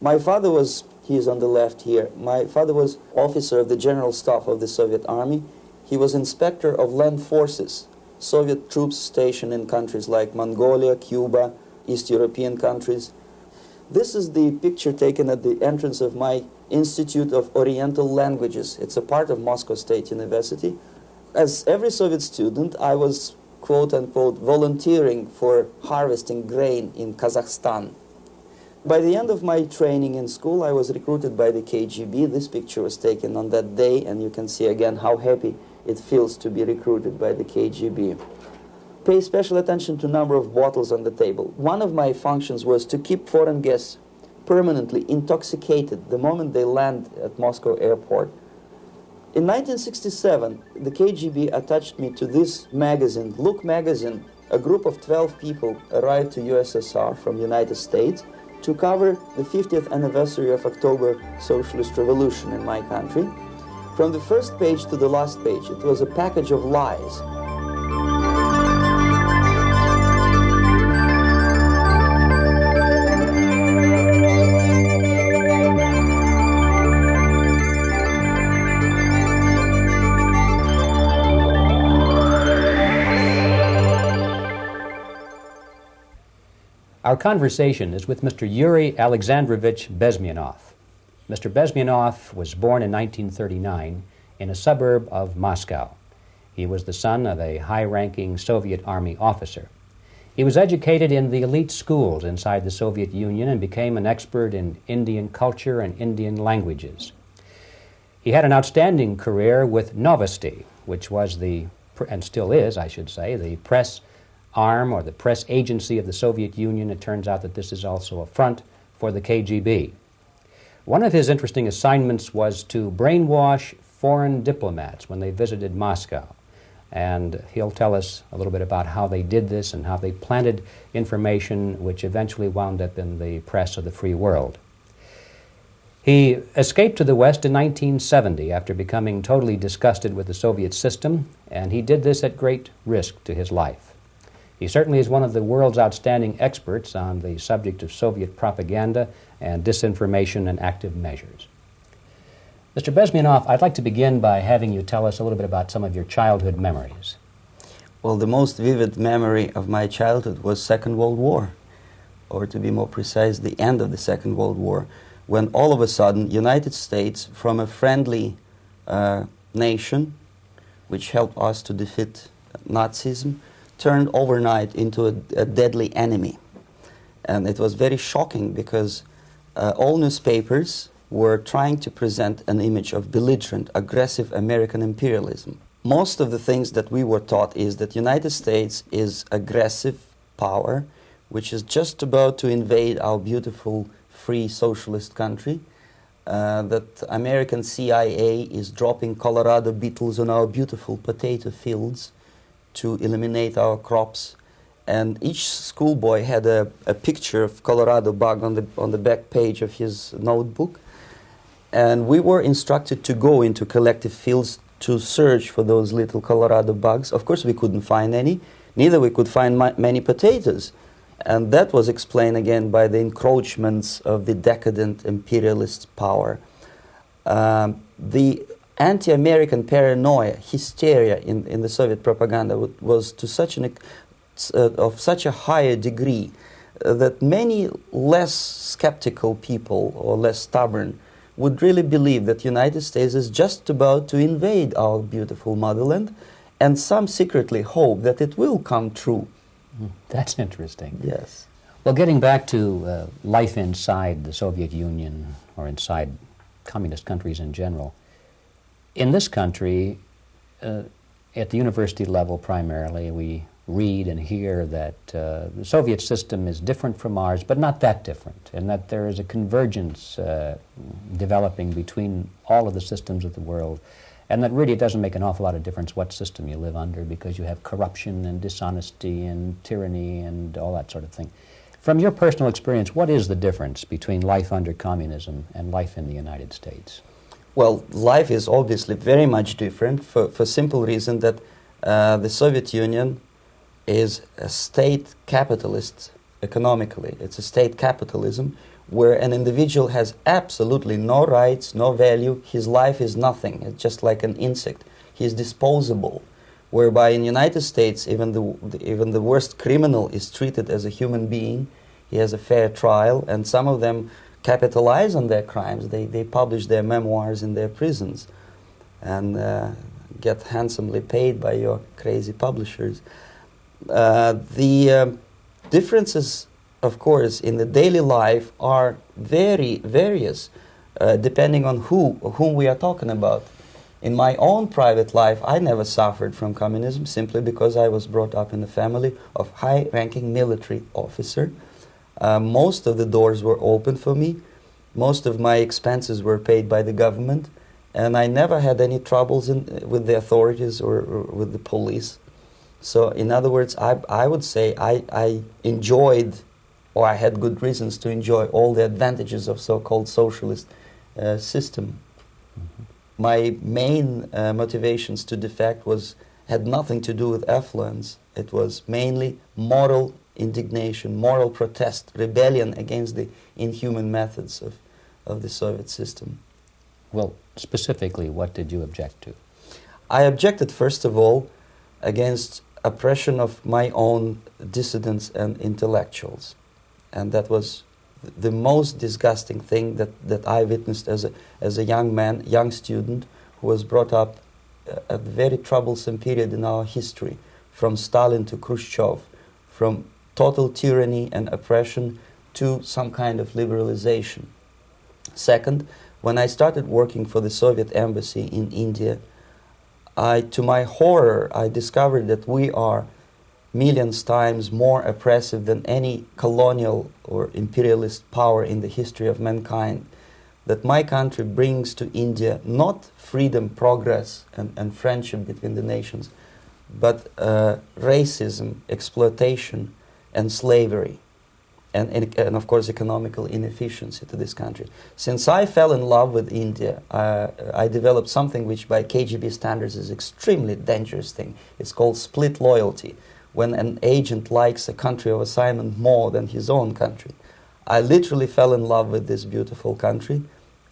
My father was, he is on the left here, my father was officer of the General Staff of the Soviet Army. He was inspector of land forces, Soviet troops stationed in countries like Mongolia, Cuba, East European countries. This is the picture taken at the entrance of my Institute of Oriental Languages. It's a part of Moscow State University. As every Soviet student, I was, quote-unquote, volunteering for harvesting grain in Kazakhstan. By the end of my training in school, I was recruited by the KGB. This picture was taken on that day, and you can see again how happy it feels to be recruited by the KGB. Pay special attention to number of bottles on the table. One of my functions was to keep foreign guests permanently intoxicated the moment they land at Moscow airport. In 1967, the KGB attached me to this magazine, Look magazine. A group of 12 people arrived to USSR from United States to cover the 50th anniversary of October Socialist Revolution in my country. From the first page to the last page, it was a package of lies. Our conversation is with Mr. Yuri Alexandrovich Bezmenov. Mr. Bezmenov was born in 1939 in a suburb of Moscow. He was the son of a high-ranking Soviet Army officer. He was educated in the elite schools inside the Soviet Union and became an expert in Indian culture and Indian languages. He had an outstanding career with Novosti, which was the, and still is, I should say, the press arm or the press agency of the Soviet Union. It turns out that this is also a front for the KGB. One of his interesting assignments was to brainwash foreign diplomats when they visited Moscow. And he'll tell us a little bit about how they did this and how they planted information which eventually wound up in the press of the free world. He escaped to the West in 1970 after becoming totally disgusted with the Soviet system, and he did this at great risk to his life. He certainly is one of the world's outstanding experts on the subject of Soviet propaganda and disinformation and active measures. Mr. Bezmenov, I'd like to begin by having you tell us a little bit about some of your childhood memories. Well, the most vivid memory of my childhood was Second World War, or to be more precise, the end of the Second World War, when all of a sudden United States, from a friendly nation, which helped us to defeat Nazism, turned overnight into a deadly enemy. And it was very shocking because all newspapers were trying to present an image of belligerent, aggressive American imperialism. Most of the things that we were taught is that United States is aggressive power, which is just about to invade our beautiful, free socialist country, that American CIA is dropping Colorado beetles on our beautiful potato fields to eliminate our crops, and each schoolboy had a picture of Colorado bug on the back page of his notebook, and we were instructed to go into collective fields to search for those little Colorado bugs. Of course, we couldn't find any, neither we could find many potatoes, and that was explained again by the encroachments of the decadent imperialist power. The anti-American paranoia, hysteria in the Soviet propaganda was to such of such a higher degree that many less skeptical people or less stubborn would really believe that United States is just about to invade our beautiful motherland, and some secretly hope that it will come true. That's interesting. Yes. Well, getting back to life inside the Soviet Union or inside communist countries in general, in this country, at the university level primarily, we read and hear that the Soviet system is different from ours, but not that different, and that there is a convergence developing between all of the systems of the world, and that really it doesn't make an awful lot of difference what system you live under because you have corruption and dishonesty and tyranny and all that sort of thing. From your personal experience, what is the difference between life under communism and life in the United States? Well, life is obviously very much different for simple reason that the Soviet Union is a state capitalist economically. It's a state capitalism where an individual has absolutely no rights, no value, his life is nothing, it's just like an insect. He is disposable, whereby in the United States even the worst criminal is treated as a human being. He has a fair trial, and some of them capitalize on their crimes. They publish their memoirs in their prisons and get handsomely paid by your crazy publishers. The differences, of course, in the daily life are very various, depending on whom we are talking about. In my own private life, I never suffered from communism simply because I was brought up in a family of high-ranking military officer. Most of the doors were open for me. Most of my expenses were paid by the government, and I never had any troubles with the authorities or with the police. So, in other words, I would say I enjoyed, or I had good reasons to enjoy, all the advantages of so-called socialist system. Mm-hmm. My main motivations to defect had nothing to do with affluence. It was mainly moral indignation, moral protest, rebellion against the inhuman methods of the Soviet system. Well, specifically, what did you object to? I objected, first of all, against oppression of my own dissidents and intellectuals. And that was the most disgusting thing that I witnessed as a young man, young student, who was brought up at a very troublesome period in our history, from Stalin to Khrushchev, from total tyranny and oppression to some kind of liberalization. Second, when I started working for the Soviet embassy in India, to my horror, I discovered that we are millions times more oppressive than any colonial or imperialist power in the history of mankind. That my country brings to India not freedom, progress, and friendship between the nations, but racism, exploitation, and slavery, and of course economical inefficiency to this country. Since I fell in love with India, I developed something which by KGB standards is extremely dangerous thing. It's called split loyalty, when an agent likes a country of assignment more than his own country. I literally fell in love with this beautiful country,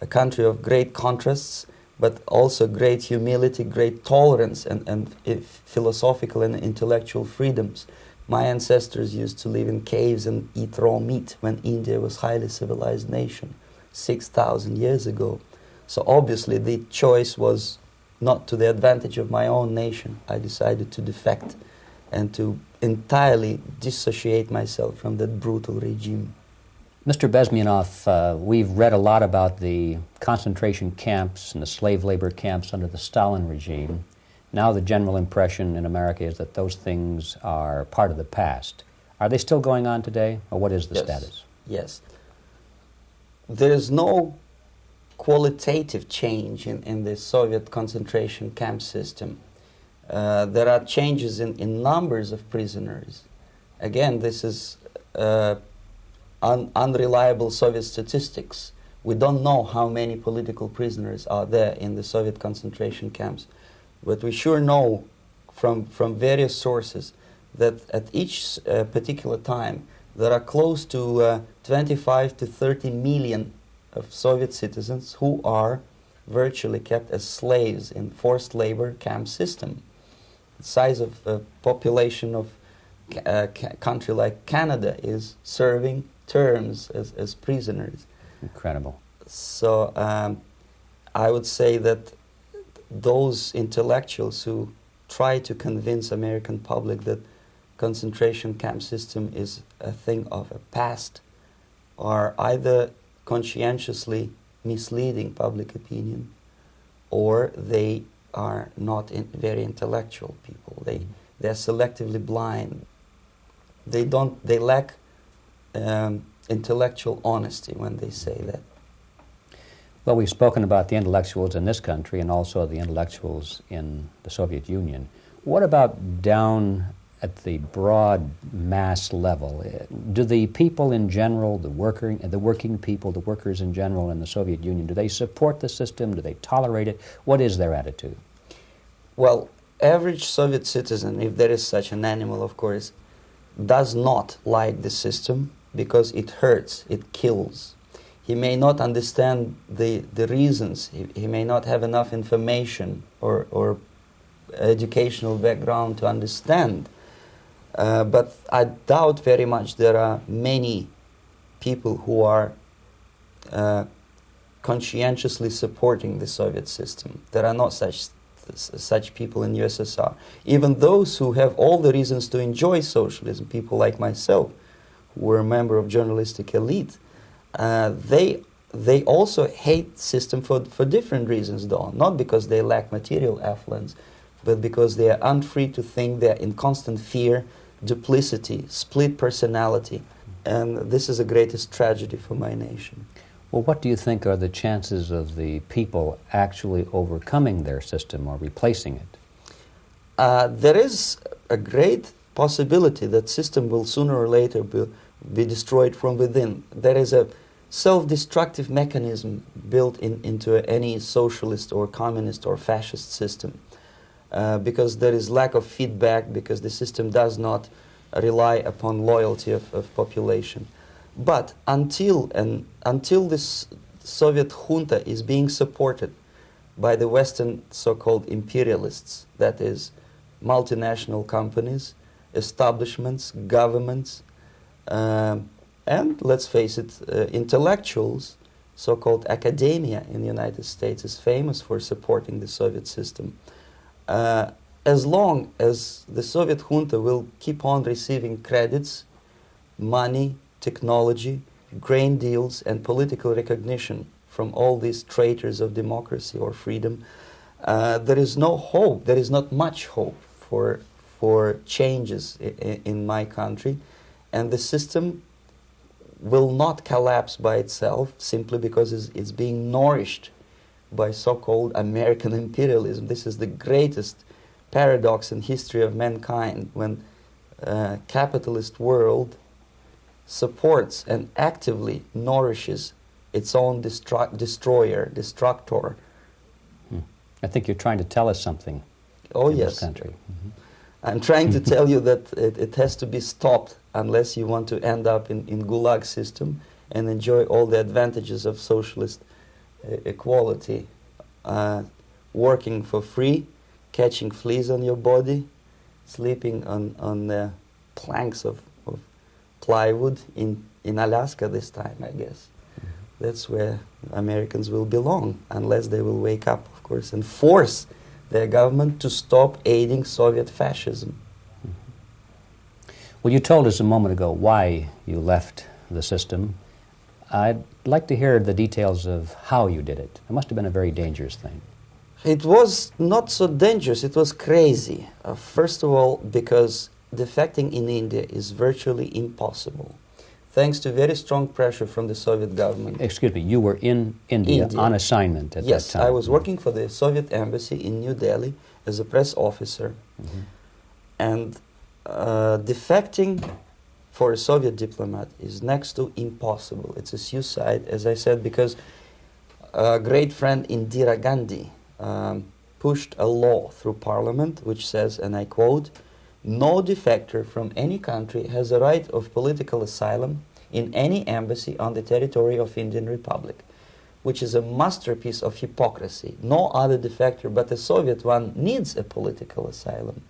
a country of great contrasts, but also great humility, great tolerance, and philosophical and intellectual freedoms. My ancestors used to live in caves and eat raw meat when India was a highly civilized nation 6,000 years ago. So obviously the choice was not to the advantage of my own nation. I decided to defect and to entirely dissociate myself from that brutal regime. Mr. Bezmenov, we've read a lot about the concentration camps and the slave labor camps under the Stalin regime. Now the general impression in America is that those things are part of the past. Are they still going on today, or what is the status? Yes. There is no qualitative change in the Soviet concentration camp system. There are changes in numbers of prisoners. Again, this is unreliable Soviet statistics. We don't know how many political prisoners are there in the Soviet concentration camps. But we sure know from various sources that at each particular time there are close to 25 to 30 million of Soviet citizens who are virtually kept as slaves in forced labor camp system. The size of the population of a country like Canada is serving terms as prisoners. Incredible. So I would say that those intellectuals who try to convince American public that concentration camp system is a thing of a past are either conscientiously misleading public opinion, or they are not very intellectual people. They're selectively blind. They lack intellectual honesty when they say that. Well, we've spoken about the intellectuals in this country and also the intellectuals in the Soviet Union. What about down at the broad mass level? Do the people in general, the working people, the workers in general in the Soviet Union, do they support the system? Do they tolerate it? What is their attitude? Well, average Soviet citizen, if there is such an animal, of course, does not like the system because it hurts, it kills. he may not understand the reasons. He may not have enough information or educational background to understand. But I doubt very much there are many people who are conscientiously supporting the Soviet system. There are not such people in USSR. Even those who have all the reasons to enjoy socialism, people like myself, who were a member of journalistic elite, they also hate system for different reasons, though. Not because they lack material affluence, but because they are unfree to think, they're in constant fear, duplicity, split personality. And this is the greatest tragedy for my nation. Well, what do you think are the chances of the people actually overcoming their system or replacing it? There is a great possibility that system will sooner or later be destroyed from within. There is a self-destructive mechanism built into any socialist or communist or fascist system, because there is lack of feedback, because the system does not rely upon loyalty of population. But until this Soviet junta is being supported by the Western so-called imperialists, that is, multinational companies, establishments, governments, and let's face it, intellectuals, so-called academia in the United States is famous for supporting the Soviet system. As long as the Soviet junta will keep on receiving credits, money, technology, grain deals, and political recognition from all these traitors of democracy or freedom, there is no hope, there is not much hope for changes in my country, and the system will not collapse by itself simply because it's being nourished by so-called American imperialism. This is the greatest paradox in history of mankind, when capitalist world supports and actively nourishes its own destructor. I think you're trying to tell us something in this country. Mm-hmm. I'm trying to tell you that it has to be stopped unless you want to end up in Gulag system and enjoy all the advantages of socialist equality. Working for free, catching fleas on your body, sleeping on the planks of plywood in Alaska this time, I guess. Mm-hmm. That's where Americans will belong, unless they will wake up, of course, and force their government to stop aiding Soviet fascism. Mm-hmm. Well, you told us a moment ago why you left the system. I'd like to hear the details of how you did it. It must have been a very dangerous thing. It was not so dangerous, it was crazy. First of all, because defecting in India is virtually impossible, thanks to very strong pressure from the Soviet government. Excuse me, you were in India on assignment at that time? Yes, I was working for the Soviet embassy in New Delhi as a press officer. Mm-hmm. And defecting for a Soviet diplomat is next to impossible. It's a suicide, as I said, because a great friend Indira Gandhi pushed a law through parliament which says, and I quote, "No defector from any country has a right of political asylum in any embassy on the territory of Indian Republic," which is a masterpiece of hypocrisy. No other defector but a Soviet one needs a political asylum.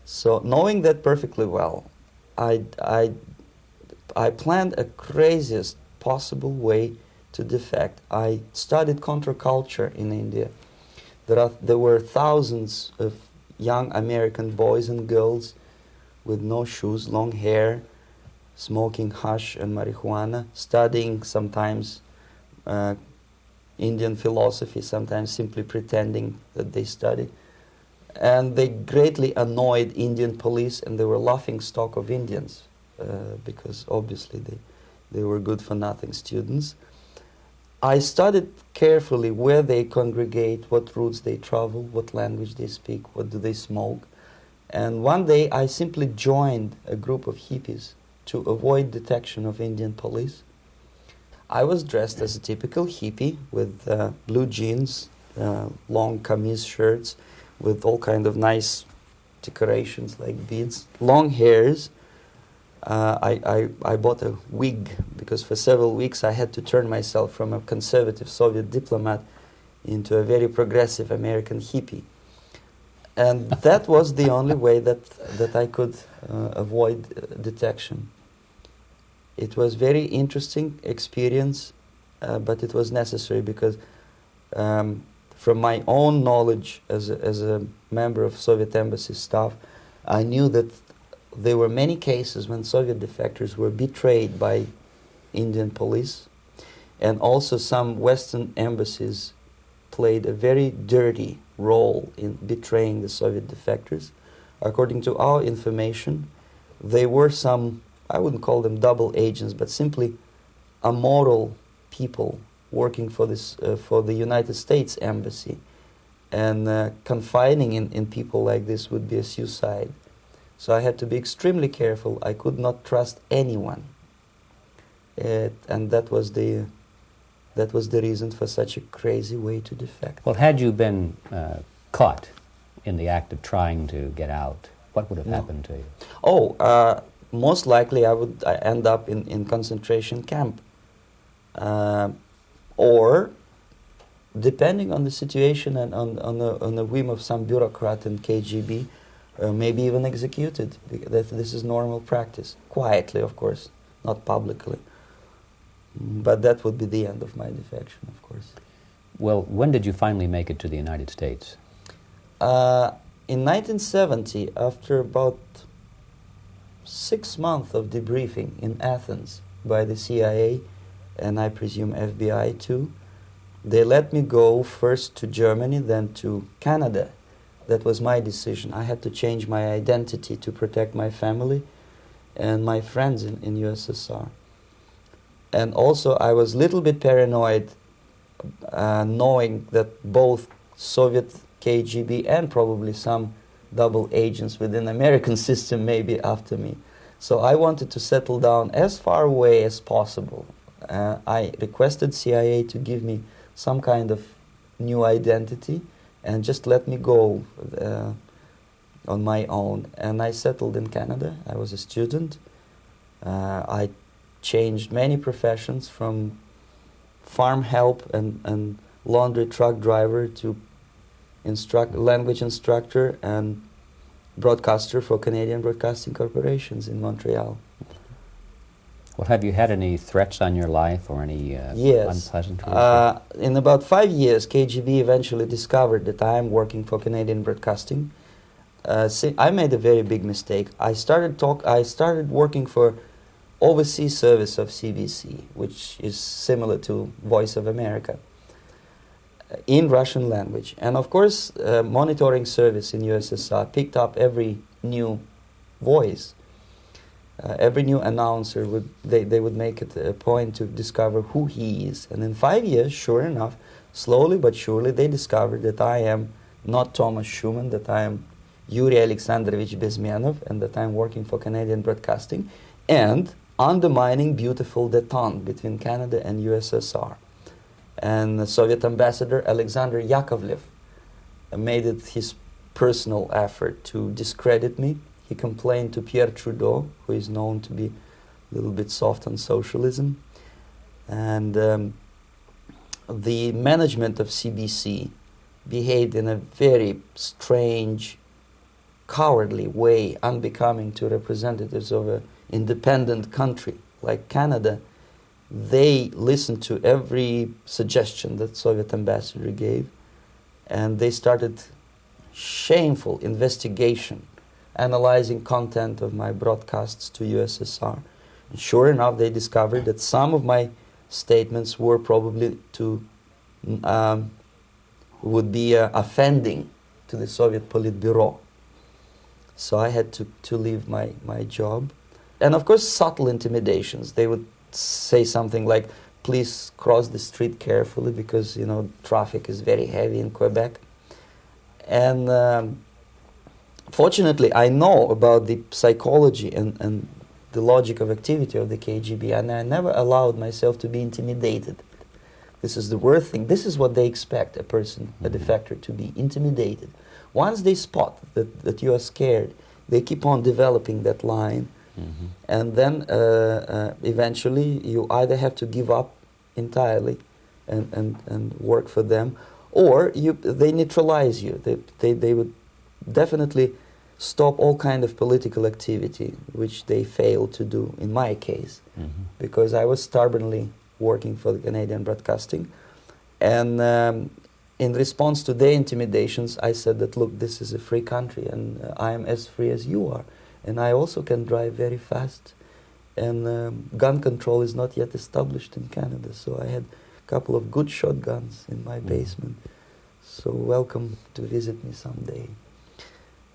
So, knowing that perfectly well, I planned a craziest possible way to defect. I studied counterculture in India. There were thousands of young American boys and girls with no shoes, long hair, smoking hash and marijuana, studying sometimes Indian philosophy, sometimes simply pretending that they study. And they greatly annoyed Indian police, and they were laughing stock of Indians because obviously they were good-for-nothing students. I studied carefully where they congregate, what routes they travel, what language they speak, what do they smoke. And one day I simply joined a group of hippies to avoid detection of Indian police. I was dressed as a typical hippie with blue jeans, long kameez shirts with all kind of nice decorations like beads, long hairs, I bought a wig because for several weeks I had to turn myself from a conservative Soviet diplomat into a very progressive American hippie. And that was the only way that I could avoid detection. It was very interesting experience, but it was necessary because from my own knowledge as a member of Soviet embassy staff, I knew that there were many cases when Soviet defectors were betrayed by Indian police, and also some Western embassies played a very dirty role in betraying the Soviet defectors. According to our information, they were some, I wouldn't call them double agents, but simply amoral people working for this for the United States Embassy, and confiding in people like this would be a suicide. So I had to be extremely careful. I could not trust anyone, and that was the reason for such a crazy way to defect. Well, had you been caught in the act of trying to get out, what would have happened to you? Oh, most likely I would end up in concentration camp. Or, depending on the situation and on the whim of some bureaucrat in KGB, maybe even executed. This is normal practice. Quietly, of course, not publicly. But that would be the end of my defection, of course. Well, when did you finally make it to the United States? In 1970, after about 6 months of debriefing in Athens by the CIA, and I presume FBI too, they let me go first to Germany, then to Canada. That was my decision. I had to change my identity to protect my family and my friends in USSR. And also I was a little bit paranoid, knowing that both Soviet KGB and probably some double agents within the American system may be after me. So I wanted to settle down as far away as possible. I requested CIA to give me some kind of new identity and just let me go on my own. And I settled in Canada. I was a student. I changed many professions, from farm help and laundry truck driver to language instructor and broadcaster for Canadian Broadcasting Corporations in Montreal. Well, have you had any threats on your life or any yes. unpleasant? In about 5 years, KGB eventually discovered that I am working for Canadian Broadcasting. I made a very big mistake. I started working for overseas service of CBC, which is similar to Voice of America, in Russian language. And of course, monitoring service in USSR picked up every new voice. Every new announcer, they would make it a point to discover who he is. And in 5 years, sure enough, slowly but surely, they discovered that I am not Thomas Schumann, that I am Yuri Alexandrovich Bezmenov, and that I am working for Canadian Broadcasting, and undermining beautiful détente between Canada and USSR. And the Soviet ambassador Alexander Yakovlev made it his personal effort to discredit me. He complained to Pierre Trudeau, who is known to be a little bit soft on socialism. And the management of CBC behaved in a very strange, cowardly way, unbecoming to representatives of an independent country like Canada. They listened to every suggestion that Soviet ambassador gave, and they started shameful investigation, analyzing content of my broadcasts to USSR. And sure enough, they discovered that some of my statements were probably would be offending to the Soviet Politburo. So I had to leave my job. And of course, subtle intimidations. They would say something like, please cross the street carefully because, you know, traffic is very heavy in Quebec. And fortunately, I know about the psychology and the logic of activity of the KGB, and I never allowed myself to be intimidated. This is the worst thing. This is what they expect a person, a defector, to be intimidated. Once they spot that you are scared, they keep on developing that line And then eventually you either have to give up entirely and work for them, or they neutralize you. They would definitely stop all kind of political activity, which they failed to do in my case, because I was stubbornly working for the Canadian Broadcasting. And in response to their intimidations, I said that, look, this is a free country, and I am as free as you are. And I also can drive very fast. And gun control is not yet established in Canada, so I had a couple of good shotguns in my basement. So welcome to visit me someday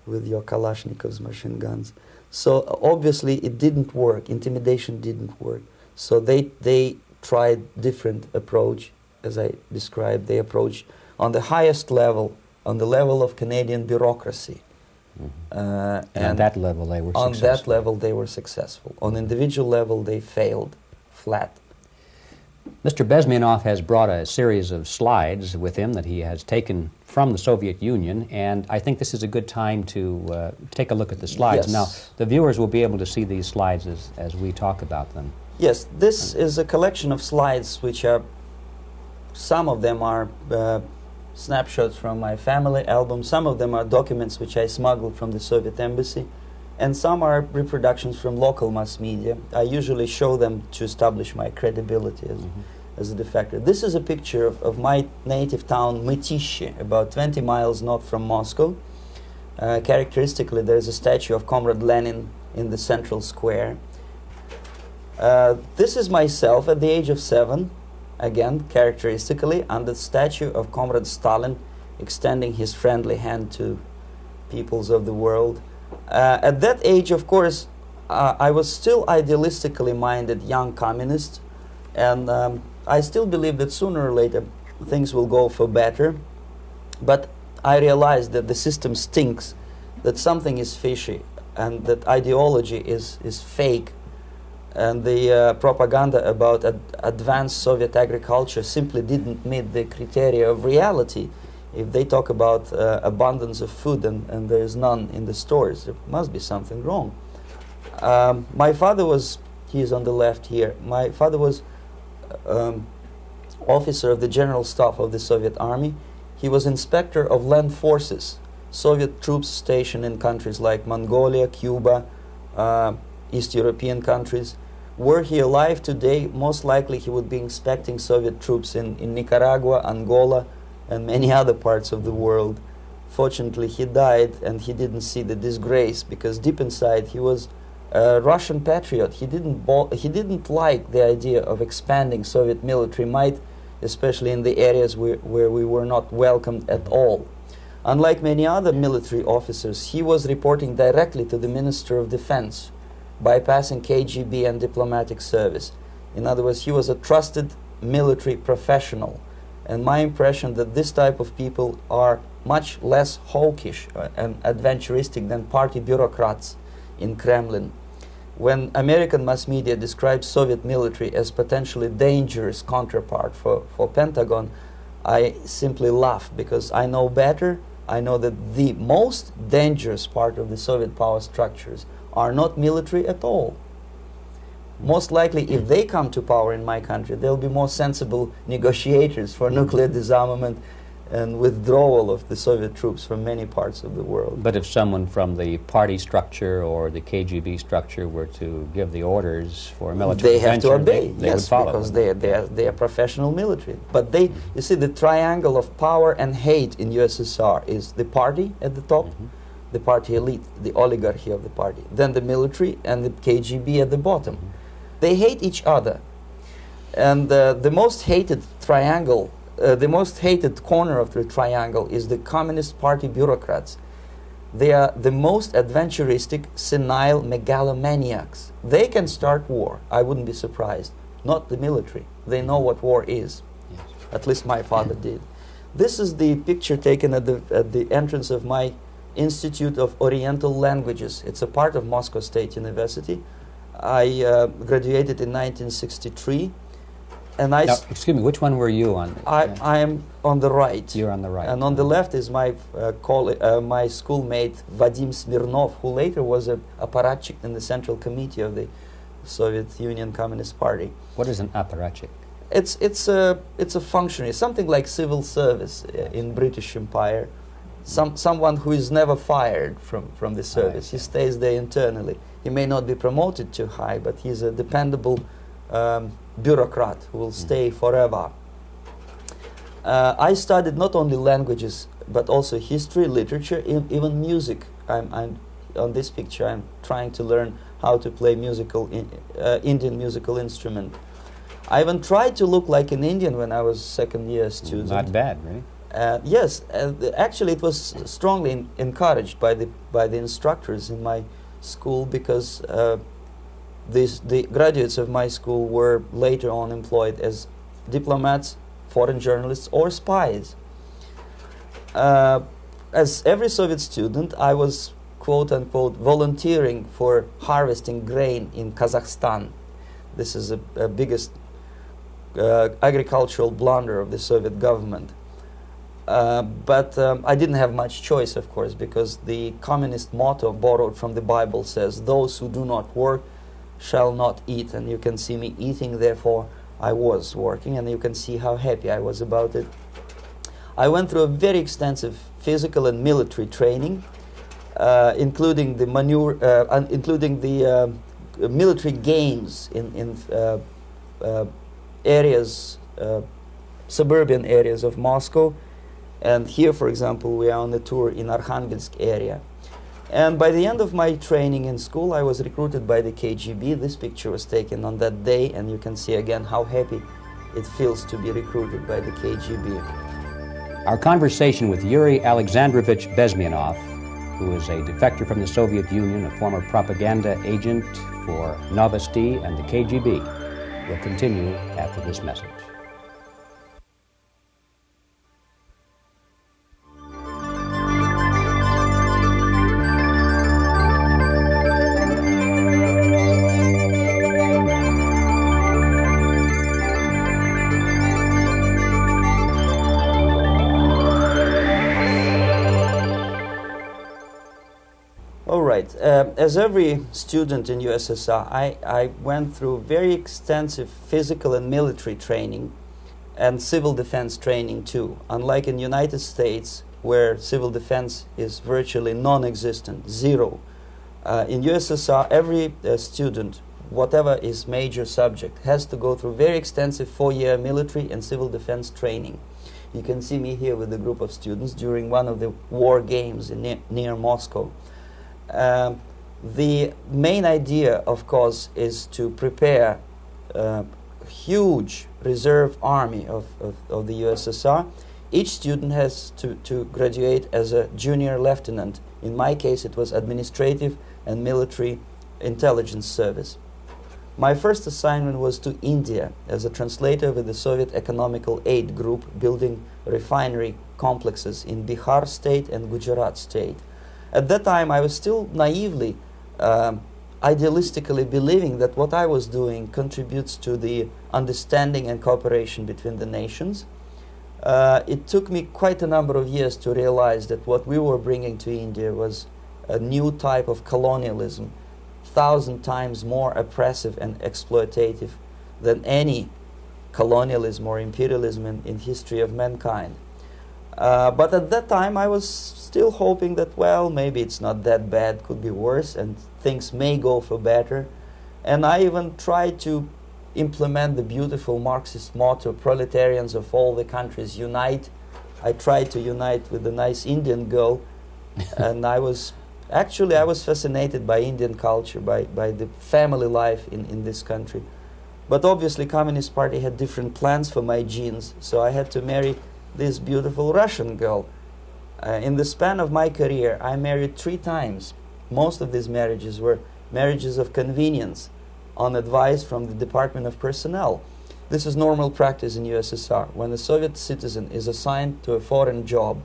with your Kalashnikov's machine guns. So obviously it didn't work. Intimidation didn't work. So they tried different approach, as I described. They approached on the highest level, on the level of Canadian bureaucracy. And on that level they were on successful. that level they were successful. On individual level they failed flat. Mr. Bezmenov has brought a series of slides with him that he has taken from the Soviet Union, and I think this is a good time to take a look at the slides. Yes. Now, the viewers will be able to see these slides as we talk about them. Yes, this is a collection of slides which are, some of them are snapshots from my family album, some of them are documents which I smuggled from the Soviet embassy, and some are reproductions from local mass media. I usually show them to establish my credibility as a defector. This is a picture of my native town, Mytishi, about 20 miles north from Moscow. Characteristically, there is a statue of Comrade Lenin in the central square. This is myself at the age of 7, again, characteristically, under the statue of Comrade Stalin, extending his friendly hand to peoples of the world. At that age, of course, I was still idealistically minded young communist, and I still believe that sooner or later things will go for better. But I realized that the system stinks, that something is fishy, and that ideology is fake. And the propaganda about advanced Soviet agriculture simply didn't meet the criteria of reality. If they talk about abundance of food and there is none in the stores, there must be something wrong. My father was, he is on the left here, my father was officer of the General Staff of the Soviet Army. He was inspector of land forces, Soviet troops stationed in countries like Mongolia, Cuba, East European countries. Were he alive today, most likely he would be inspecting Soviet troops in Nicaragua, Angola, and many other parts of the world. Fortunately, he died and he didn't see the disgrace, because deep inside he was a Russian patriot. He didn't like the idea of expanding Soviet military might, especially in the areas where we were not welcomed at all. Unlike many other military officers, he was reporting directly to the Minister of Defense, bypassing KGB and diplomatic service. In other words, he was a trusted military professional. And my impression that this type of people are much less hawkish and adventuristic than party bureaucrats in Kremlin. When American mass media describes Soviet military as potentially dangerous counterpart for Pentagon, I simply laugh, because I know better. I know that the most dangerous part of the Soviet power structures are not military at all. Most likely, if they come to power in my country, they'll be more sensible negotiators for nuclear disarmament and withdrawal of the Soviet troops from many parts of the world. But if someone from the party structure or the KGB structure were to give the orders for a military they have to obey, they yes, would follow because them. they are professional military. But they, you see, the triangle of power and hate in USSR is the party at the top, the party elite, the oligarchy of the party, then the military and the KGB at the bottom. They hate each other. And the most hated triangle, the most hated corner of the triangle is the Communist Party bureaucrats. They are the most adventuristic, senile megalomaniacs. They can start war, I wouldn't be surprised. Not the military. They know what war is. Yes. At least my father did. This is the picture taken at the entrance of my Institute of Oriental Languages. It's a part of Moscow State University. I graduated in 1963. And I, Now, excuse me, which one were you on? I am on the right. You're on the right. And on the left is my my schoolmate Vadim Smirnov, who later was a apparatchik in the Central Committee of the Soviet Union Communist Party. What is an apparatchik? It's a functionary, something like civil service in British Empire. Someone who is never fired from the service. He stays there internally. He may not be promoted too high, but he's a dependable bureaucrat who will stay forever. I studied not only languages, but also history, literature, even music. I'm on this picture. I'm trying to learn how to play Indian musical instrument. I even tried to look like an Indian when I was second-year student. Not bad, right? Yes, actually, it was strongly encouraged by the instructors in my school, because the graduates of my school were later on employed as diplomats, foreign journalists, or spies. As every Soviet student, I was quote-unquote volunteering for harvesting grain in Kazakhstan. This is a biggest agricultural blunder of the Soviet government. But I didn't have much choice, of course, because the communist motto borrowed from the Bible says, "Those who do not work shall not eat." And you can see me eating, therefore I was working, and you can see how happy I was about it. I went through a very extensive physical and military training, including the military games in areas, suburban areas of Moscow. And here, for example, we are on a tour in Arkhangelsk area. And by the end of my training in school, I was recruited by the KGB. This picture was taken on that day, and you can see again how happy it feels to be recruited by the KGB. Our conversation with Yuri Alexandrovich Bezmenov, who is a defector from the Soviet Union, a former propaganda agent for Novosti and the KGB, will continue after this message. As every student in USSR, I went through very extensive physical and military training and civil defense training too. Unlike in the United States, where civil defense is virtually non-existent, zero. In USSR, every student, whatever his major subject, has to go through very extensive 4-year military and civil defense training. You can see me here with a group of students during one of the war games near Moscow. The main idea, of course, is to prepare a huge reserve army of the USSR. Each student has to graduate as a junior lieutenant. In my case, it was administrative and military intelligence service. My first assignment was to India as a translator with the Soviet Economical Aid Group, building refinery complexes in Bihar state and Gujarat state. At that time, I was still naively, idealistically believing that what I was doing contributes to the understanding and cooperation between the nations. It took me quite a number of years to realize that what we were bringing to India was a new type of colonialism, 1,000 times more oppressive and exploitative than any colonialism or imperialism in history of mankind. But at that time, I was still hoping that, well, maybe it's not that bad, could be worse, and things may go for better. And I even tried to implement the beautiful Marxist motto, "Proletarians of all the countries unite." I tried to unite with a nice Indian girl, and I was fascinated by Indian culture, by the family life in this country. But obviously, Communist Party had different plans for my genes, so I had to marry this beautiful Russian girl. In the span of my career, I married 3 times. Most of these marriages were marriages of convenience, on advice from the Department of Personnel. This is normal practice in USSR. When a Soviet citizen is assigned to a foreign job,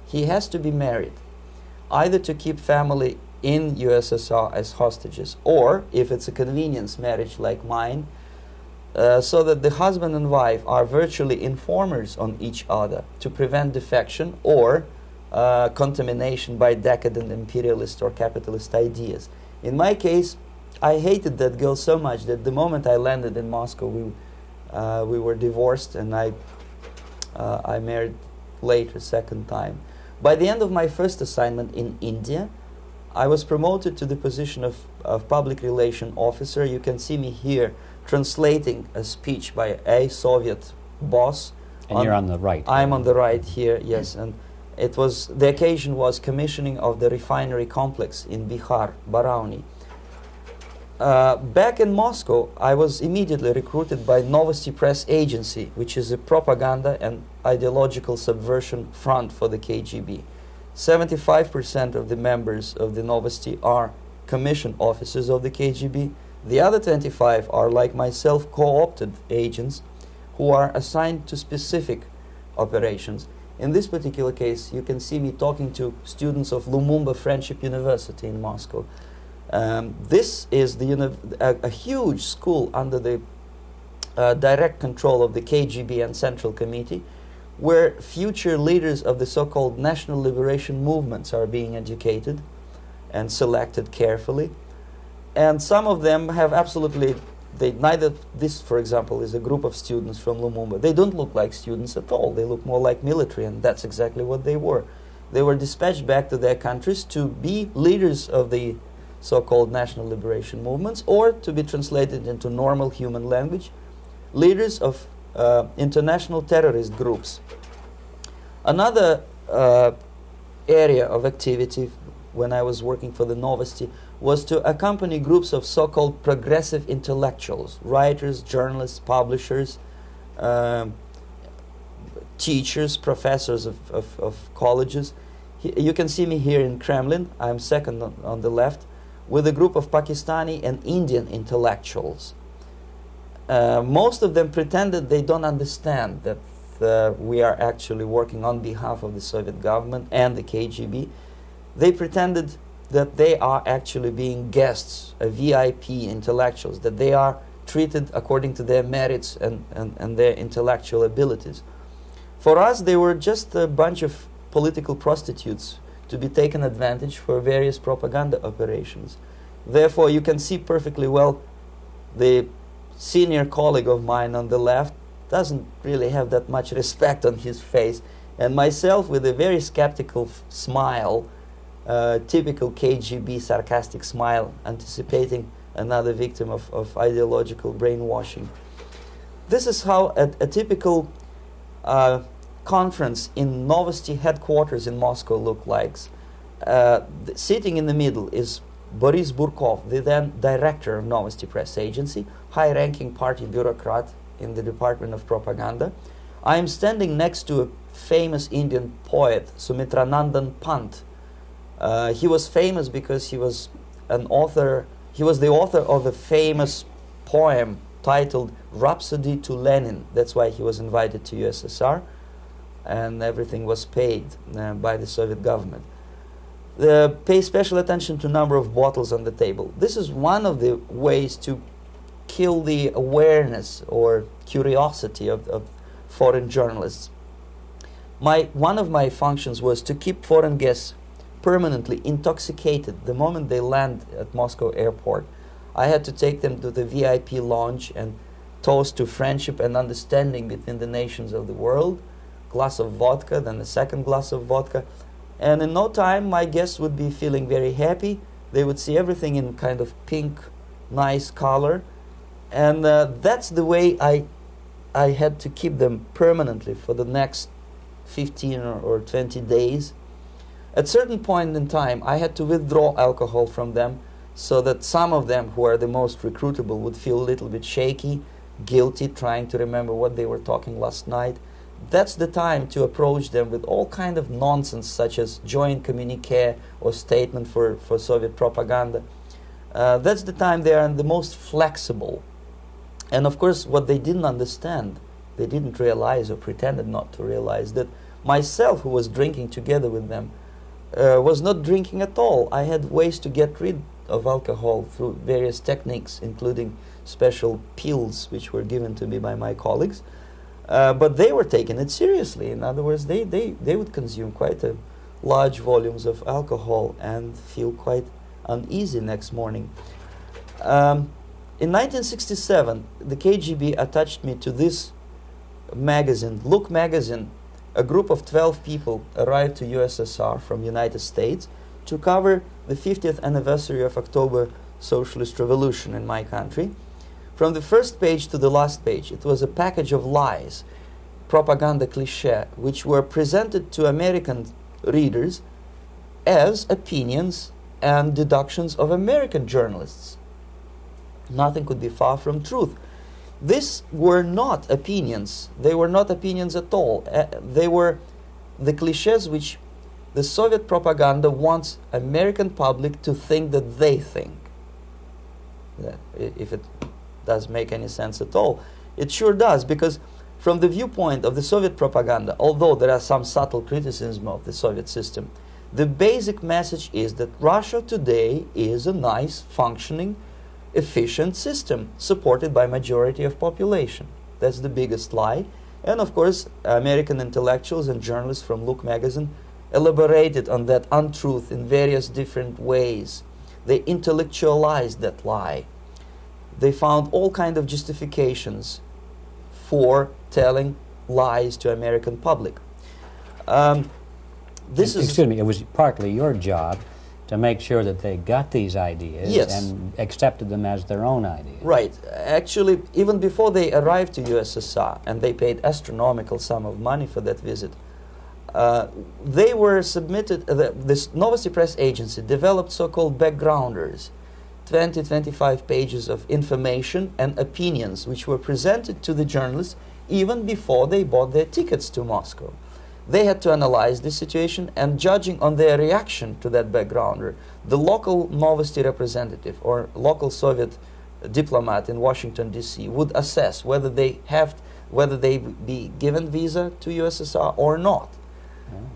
he has to be married, either to keep family in USSR as hostages, or, if it's a convenience marriage like mine, so that the husband and wife are virtually informers on each other to prevent defection or contamination by decadent imperialist or capitalist ideas. In my case, I hated that girl so much that the moment I landed in Moscow, we were divorced, and I married later, second time. By the end of my first assignment in India, I was promoted to the position of public relation officer. You can see me here translating a speech by a Soviet boss. And you're on the right. I'm on the right here, yes. And it was, the occasion was commissioning of the refinery complex in Bihar, Barauni. Back in Moscow, I was immediately recruited by Novosti Press Agency, which is a propaganda and ideological subversion front for the KGB. 75% of the members of the Novosti are commissioned officers of the KGB. The other 25 are, like myself, co-opted agents who are assigned to specific operations. In this particular case, you can see me talking to students of Lumumba Friendship University in Moscow. This is a huge school under the direct control of the KGB and Central Committee, where future leaders of the so-called national liberation movements are being educated and selected carefully. And some of them have absolutely, this, for example, is a group of students from Lumumba. They don't look like students at all. They look more like military, and that's exactly what they were. They were dispatched back to their countries to be leaders of the so-called national liberation movements, or to be translated into normal human language, leaders of international terrorist groups. Another area of activity when I was working for the Novosti was to accompany groups of so-called progressive intellectuals, writers, journalists, publishers, teachers, professors of colleges. You can see me here in Kremlin. I'm second on the left, with a group of Pakistani and Indian intellectuals. Most of them pretended they don't understand that we are actually working on behalf of the Soviet government and the KGB. They pretended that they are actually being guests, VIP intellectuals, that they are treated according to their merits and their intellectual abilities. For us, they were just a bunch of political prostitutes to be taken advantage for various propaganda operations. Therefore, you can see perfectly well the senior colleague of mine on the left doesn't really have that much respect on his face, and myself with a very skeptical smile, typical KGB sarcastic smile, anticipating another victim of ideological brainwashing. This is how a typical conference in Novosti headquarters in Moscow looked like. Sitting in the middle is Boris Burkov, the then director of Novosti Press Agency, high-ranking party bureaucrat in the Department of Propaganda. I am standing next to a famous Indian poet, Sumitranandan Pant. He was famous because he was an author. He was the author of a famous poem titled Rhapsody to Lenin. That's why he was invited to USSR, and everything was paid by the Soviet government. Pay special attention to number of bottles on the table. This is one of the ways to kill the awareness or curiosity of foreign journalists. One of my functions was to keep foreign guests permanently intoxicated the moment they land at Moscow airport. I had to take them to the VIP lounge and toast to friendship and understanding between the nations of the world. Glass of vodka, then a second glass of vodka. And in no time, my guests would be feeling very happy. They would see everything in kind of pink, nice color. And that's the way I had to keep them permanently for the next 15 or 20 days. At certain point in time, I had to withdraw alcohol from them so that some of them, who are the most recruitable, would feel a little bit shaky, guilty, trying to remember what they were talking last night. That's the time to approach them with all kind of nonsense, such as joint communique or statement for Soviet propaganda. That's the time they are the most flexible. And of course, what they didn't understand, they didn't realize or pretended not to realize, that myself, who was drinking together with them, was not drinking at all. I had ways to get rid of alcohol through various techniques, including special pills which were given to me by my colleagues. But they were taking it seriously. In other words, they would consume quite large volumes of alcohol and feel quite uneasy next morning. In 1967, the KGB attached me to this magazine, Look magazine. A group of 12 people arrived to USSR from United States to cover the 50th anniversary of October Socialist Revolution in my country. From the first page to the last page, it was a package of lies, propaganda cliché, which were presented to American readers as opinions and deductions of American journalists. Nothing could be far from truth. These were not opinions. They were not opinions at all. They were the clichés which the Soviet propaganda wants American public to think that they think. If it does make any sense at all. It sure does, because from the viewpoint of the Soviet propaganda, although there are some subtle criticism of the Soviet system, the basic message is that Russia today is a nice, functioning, efficient system supported by majority of population. That's the biggest lie. And of course, American intellectuals and journalists from Look magazine elaborated on that untruth in various different ways. They intellectualized that lie. They found all kinds of justifications for telling lies to American public. Excuse me, it was partly your job to make sure that they got these ideas, yes, and accepted them as their own ideas. Right. Actually, even before they arrived to USSR, and they paid astronomical sum of money for that visit, they were submitted, this Novosti Press Agency developed so-called backgrounders, 20-25 pages of information and opinions which were presented to the journalists even before they bought their tickets to Moscow. They had to analyze the situation, and judging on their reaction to that backgrounder, the local Novosti representative or local Soviet diplomat in Washington, D.C. would assess whether they be given visa to USSR or not.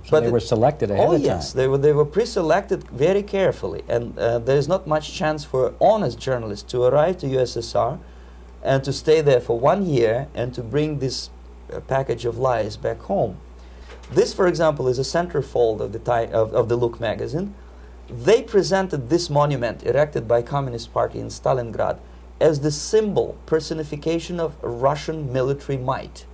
So they were selected ahead of time. Oh yes, they were pre-selected very carefully, and there is not much chance for honest journalists to arrive to USSR and to stay there for 1 year and to bring this package of lies back home. This, for example, is a centerfold of the Look magazine. They presented this monument erected by Communist Party in Stalingrad as the symbol, personification of Russian military might.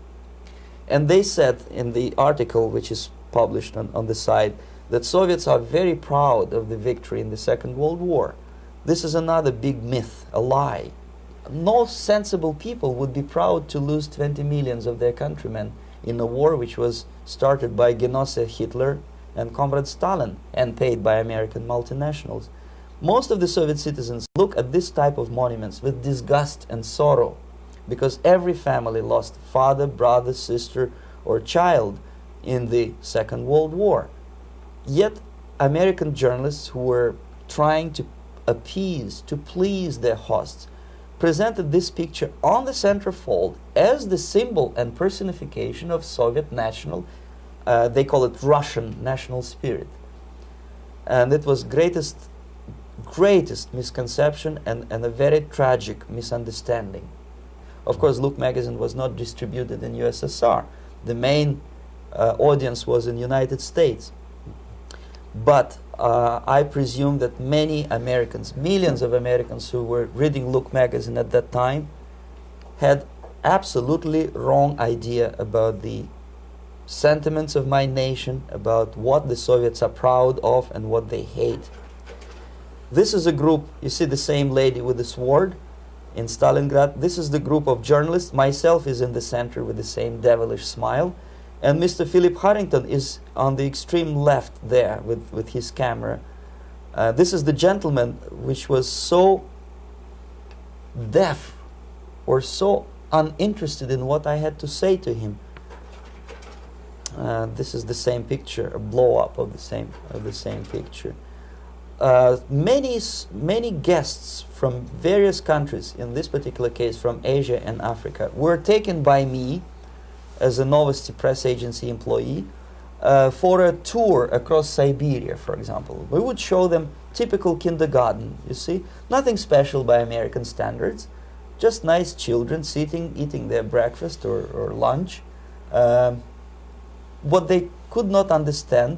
And they said in the article, which is published on the site, that Soviets are very proud of the victory in the Second World War. This is another big myth, a lie. No sensible people would be proud to lose 20 millions of their countrymen in a war which was started by Genoese Hitler and Comrade Stalin and paid by American multinationals. Most of the Soviet citizens look at this type of monuments with disgust and sorrow, because every family lost father, brother, sister, or child in the Second World War. Yet American journalists who were trying to appease, to please their hosts, presented this picture on the centerfold as the symbol and personification of Soviet national, they call it Russian national spirit. And it was greatest misconception and a very tragic misunderstanding. Of course, Look magazine was not distributed in USSR. The main audience was in United States. But I presume that many Americans, millions of Americans who were reading Look magazine at that time, had absolutely wrong idea about the sentiments of my nation, about what the Soviets are proud of and what they hate. This is a group, you see the same lady with the sword in Stalingrad. This is the group of journalists. Myself is in the center with the same devilish smile. And Mr. Philip Harrington is on the extreme left there with his camera. This is the gentleman which was so deaf or so uninterested in what I had to say to him. This is the same picture, a blow-up of the same picture. Many guests from various countries, in this particular case from Asia and Africa, were taken by me as a Novosti Press Agency employee for a tour across Siberia, for example. We would show them typical kindergarten, you see, nothing special by American standards, just nice children sitting, eating their breakfast or lunch. What they could not understand,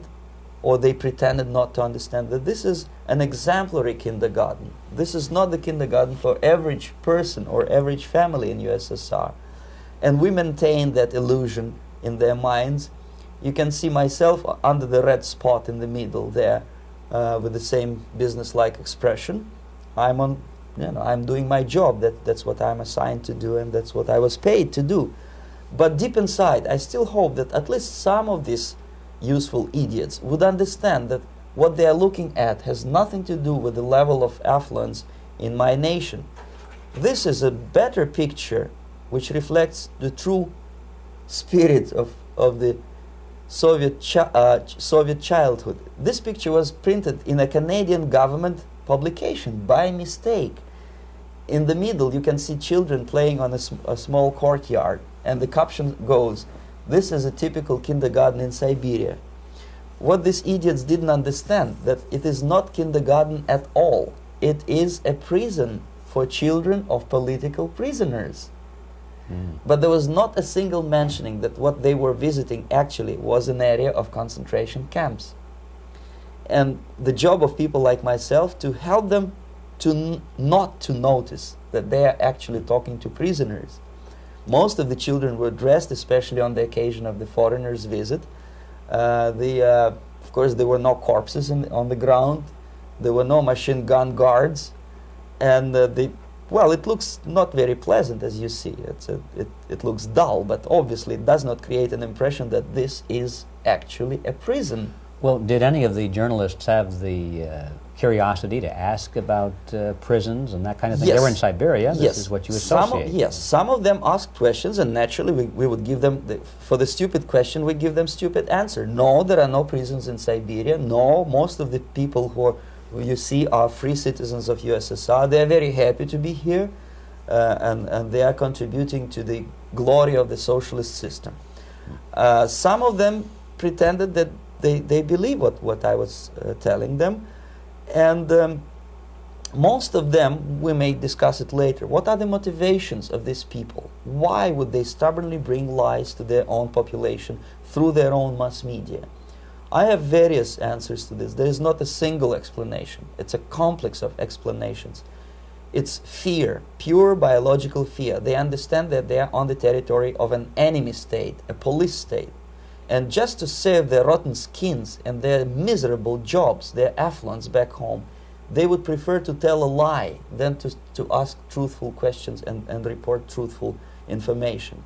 or they pretended not to understand, that this is an exemplary kindergarten. This is not the kindergarten for average person or average family in USSR. And we maintain that illusion in their minds. You can see myself under the red spot in the middle there, with the same business-like expression. I'm doing my job. That's what I'm assigned to do, and that's what I was paid to do. But deep inside, I still hope that at least some of these useful idiots would understand that what they are looking at has nothing to do with the level of affluence in my nation. This is a better picture which reflects the true spirit of the Soviet childhood. This picture was printed in a Canadian government publication by mistake. In the middle, you can see children playing on a small courtyard, and the caption goes, "This is a typical kindergarten in Siberia." What these idiots didn't understand, that it is not kindergarten at all. It is a prison for children of political prisoners. But there was not a single mentioning that what they were visiting actually was an area of concentration camps. And the job of people like myself to help them to not to notice that they are actually talking to prisoners. Most of the children were dressed, especially on the occasion of the foreigners' visit. Of course, there were no corpses on the ground. There were no machine gun guards. And well, it looks not very pleasant, as you see. It looks dull, but obviously it does not create an impression that this is actually a prison. Well, did any of the journalists have the curiosity to ask about prisons and that kind of thing? Yes. They were in Siberia. This Yes. is what you associate. Yes, some of them asked questions, and naturally we would give them, for the stupid question, we give them stupid answer. No, there are no prisons in Siberia. No, most of the people who you see are free citizens of USSR. They are very happy to be here, and they are contributing to the glory of the socialist system. Some of them pretended that they believe what I was telling them, and most of them, we may discuss it later, what are the motivations of these people? Why would they stubbornly bring lies to their own population through their own mass media? I have various answers to this. There is not a single explanation. It's a complex of explanations. It's fear, pure biological fear. They understand that they are on the territory of an enemy state, a police state. And just to save their rotten skins and their miserable jobs, their affluence back home, they would prefer to tell a lie than to ask truthful questions and report truthful information.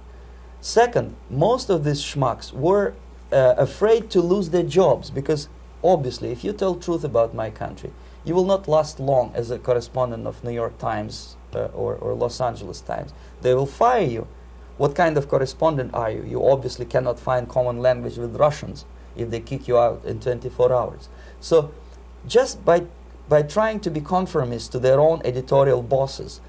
Second, most of these schmucks were afraid to lose their jobs, because obviously if you tell truth about my country, you will not last long as a correspondent of New York Times or Los Angeles Times. They will fire you. What kind of correspondent are you? You obviously cannot find common language with Russians if they kick you out in 24 hours. So just by trying to be conformist to their own editorial bosses,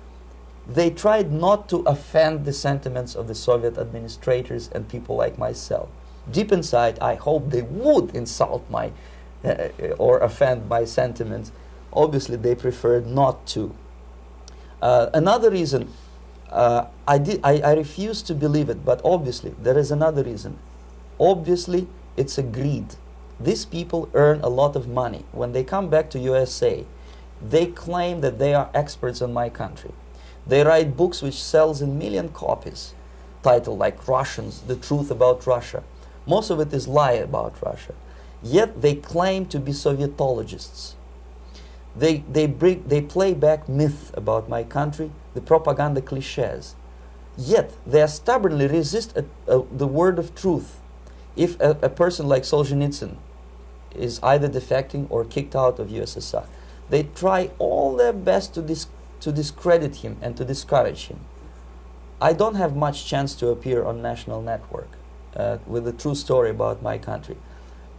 they tried not to offend the sentiments of the Soviet administrators and people like myself. Deep inside, I hope they would insult my or offend my sentiments. Obviously, they preferred not to. Another reason, I refuse to believe it, but obviously there is another reason. Obviously, it's a greed. These people earn a lot of money. When they come back to USA, they claim that they are experts on my country. They write books which sells in million copies, titled like Russians, The Truth About Russia. Most of it is lie about Russia. Yet they claim to be Sovietologists. They play back myth about my country, the propaganda cliches. Yet they stubbornly resist the word of truth. If a person like Solzhenitsyn is either defecting or kicked out of USSR, they try all their best to discredit him and to discourage him. I don't have much chance to appear on national network with a true story about my country.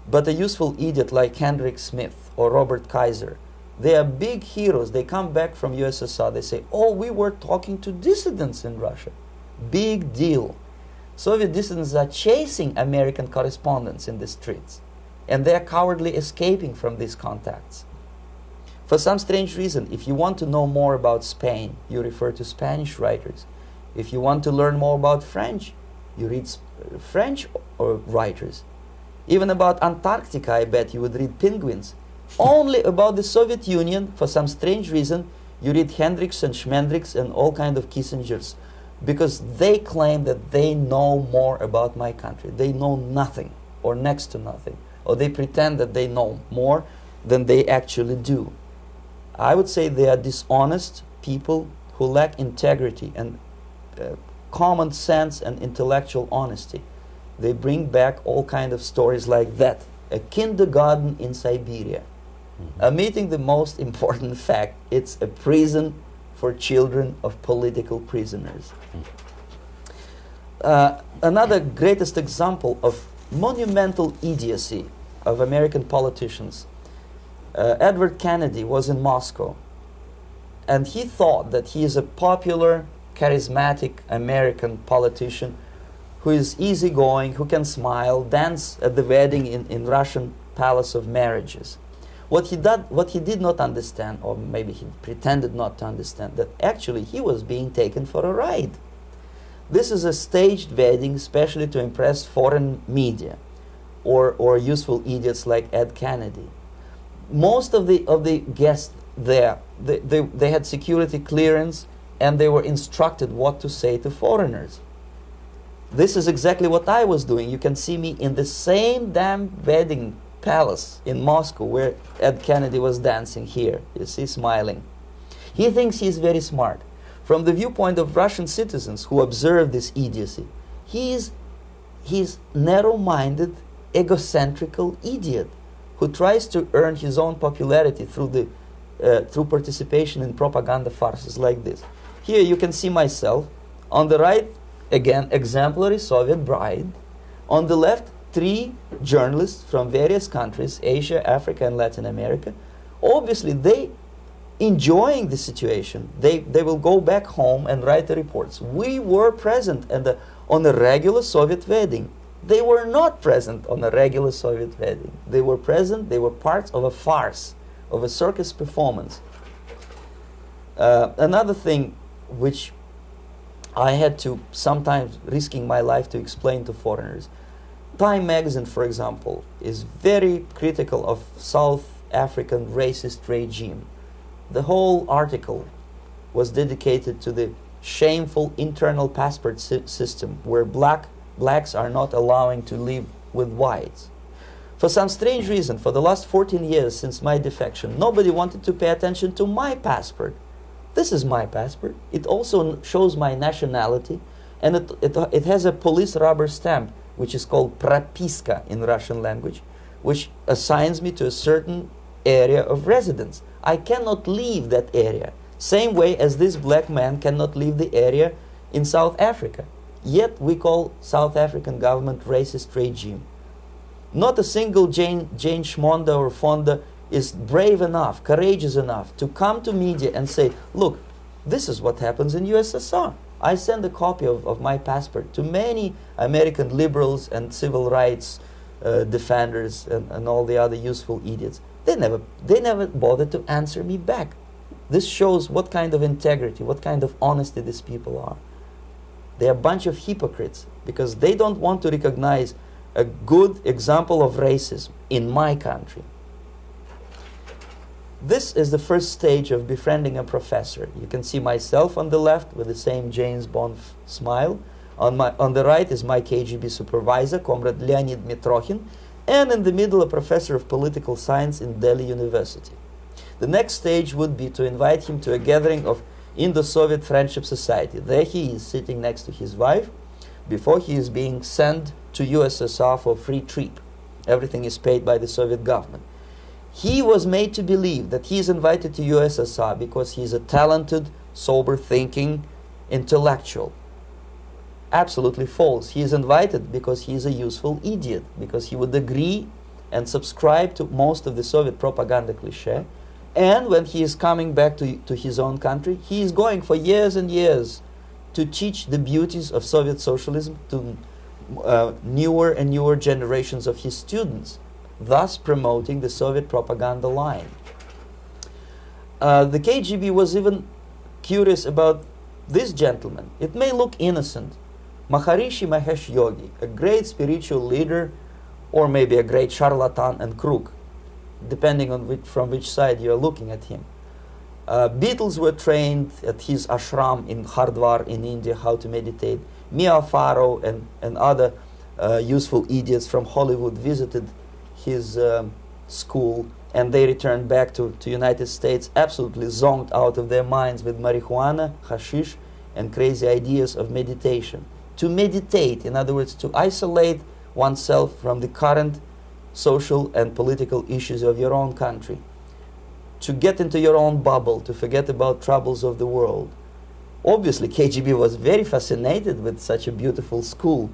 But a useful idiot like Hendrik Smith or Robert Kaiser, they are big heroes. They come back from USSR. They say, oh, we were talking to dissidents in Russia. Big deal. Soviet dissidents are chasing American correspondents in the streets, and they are cowardly escaping from these contacts. For some strange reason, if you want to know more about Spain, you refer to Spanish writers. If you want to learn more about French, you read French writers. Even about Antarctica, I bet you would read Penguins. Only about the Soviet Union, for some strange reason, you read Hendricks and Schmendricks and all kind of Kissingers, because they claim that they know more about my country. They know nothing, or next to nothing, or they pretend that they know more than they actually do. I would say they are dishonest people who lack integrity and common sense and intellectual honesty. They bring back all kind of stories like that. A kindergarten in Siberia. Omitting the most important fact, it's a prison for children of political prisoners. Another greatest example of monumental idiocy of American politicians. Edward Kennedy was in Moscow, and he thought that he is a popular, charismatic American politician who is easygoing, who can smile, dance at the wedding in Russian Palace of Marriages. What he did not understand, or maybe he pretended not to understand, that actually he was being taken for a ride. This is a staged wedding, especially to impress foreign media or useful idiots like Ed Kennedy. Most of the guests there, they had security clearance, and they were instructed what to say to foreigners. This is exactly what I was doing. You can see me in the same damn wedding palace in Moscow where Ed Kennedy was dancing here. You see, smiling. He thinks he's very smart. From the viewpoint of Russian citizens who observe this idiocy, he's narrow-minded, egocentrical idiot who tries to earn his own popularity through participation in propaganda farces like this. Here you can see myself. On the right, again, exemplary Soviet bride. On the left, 3 journalists from various countries, Asia, Africa, and Latin America. Obviously, they enjoying the situation. They will go back home and write the reports. We were present on a regular Soviet wedding. They were not present on a regular Soviet wedding. They were present, they were parts of a farce, of a circus performance. Another thing which I had to, sometimes risking my life to explain to foreigners. Time magazine, for example, is very critical of South African racist regime. The whole article was dedicated to the shameful internal passport system where blacks are not allowing to live with whites. For some strange reason, for the last 14 years since my defection, nobody wanted to pay attention to my passport. This is my passport. It also shows my nationality, and it has a police rubber stamp, which is called propiska in Russian language, which assigns me to a certain area of residence. I cannot leave that area, same way as this black man cannot leave the area in South Africa. Yet we call South African government racist regime. Not a single Jane Schmonda or Fonda is brave enough, courageous enough to come to media and say, look, this is what happens in USSR. I send a copy of my passport to many American liberals and civil rights defenders and all the other useful idiots. They never bothered to answer me back. This shows what kind of integrity, what kind of honesty these people are. They're a bunch of hypocrites because they don't want to recognize a good example of racism in my country. This is the first stage of befriending a professor. You can see myself on the left with the same James Bond smile. On the right is my KGB supervisor, Comrade Leonid Mitrokhin, and in the middle a professor of political science in Delhi University. The next stage would be to invite him to a gathering of Indo-Soviet Friendship Society. There he is sitting next to his wife before he is being sent to USSR for free trip. Everything is paid by the Soviet government. He was made to believe that he is invited to USSR because he is a talented, sober-thinking intellectual. Absolutely false. He is invited because he is a useful idiot, because he would agree and subscribe to most of the Soviet propaganda cliché. And when he is coming back to his own country, he is going for years and years to teach the beauties of Soviet socialism to newer and newer generations of his students, thus promoting the Soviet propaganda line. The KGB was even curious about this gentleman. It may look innocent. Maharishi Mahesh Yogi, a great spiritual leader, or maybe a great charlatan and crook, depending on from which side you are looking at him. Beatles were trained at his ashram in Hardwar in India how to meditate. Mia Farrow and other useful idiots from Hollywood visited his school, and they returned back to United States absolutely zonked out of their minds with marijuana, hashish, and crazy ideas of meditation. To meditate, in other words, to isolate oneself from the current social and political issues of your own country, to get into your own bubble, to forget about troubles of the world. Obviously, KGB was very fascinated with such a beautiful school,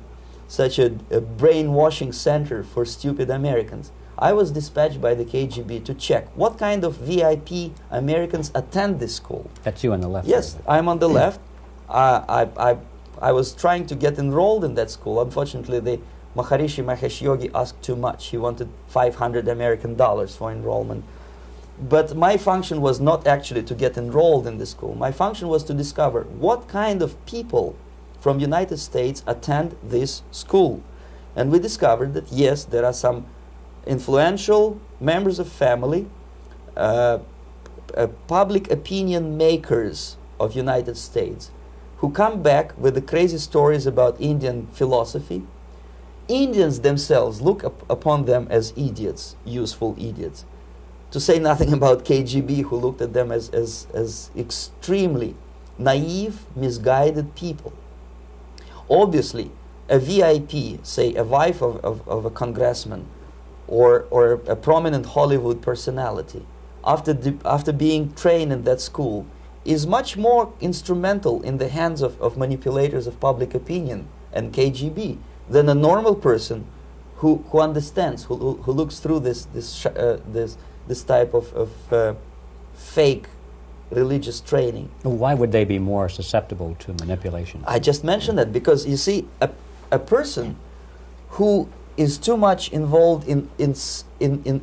such a brainwashing center for stupid Americans. I was dispatched by the KGB to check what kind of VIP Americans attend this school. That's you on the left. Yes, I'm on the left. I was trying to get enrolled in that school. Unfortunately, the Maharishi Mahesh Yogi asked too much. He wanted $500 American for enrollment. But my function was not actually to get enrolled in the school. My function was to discover what kind of people from United States attend this school. And we discovered that, yes, there are some influential members of family, public opinion makers of United States, who come back with the crazy stories about Indian philosophy. Indians themselves look upon them as idiots, useful idiots. To say nothing about KGB, who looked at them as extremely naive, misguided people. Obviously, a VIP, say a wife of a congressman, or a prominent Hollywood personality, after being trained in that school, is much more instrumental in the hands of manipulators of public opinion and KGB than a normal person who understands, who looks through this type of fake religious training. Why would they be more susceptible to manipulation? I just mentioned that because, you see, a person who is too much involved in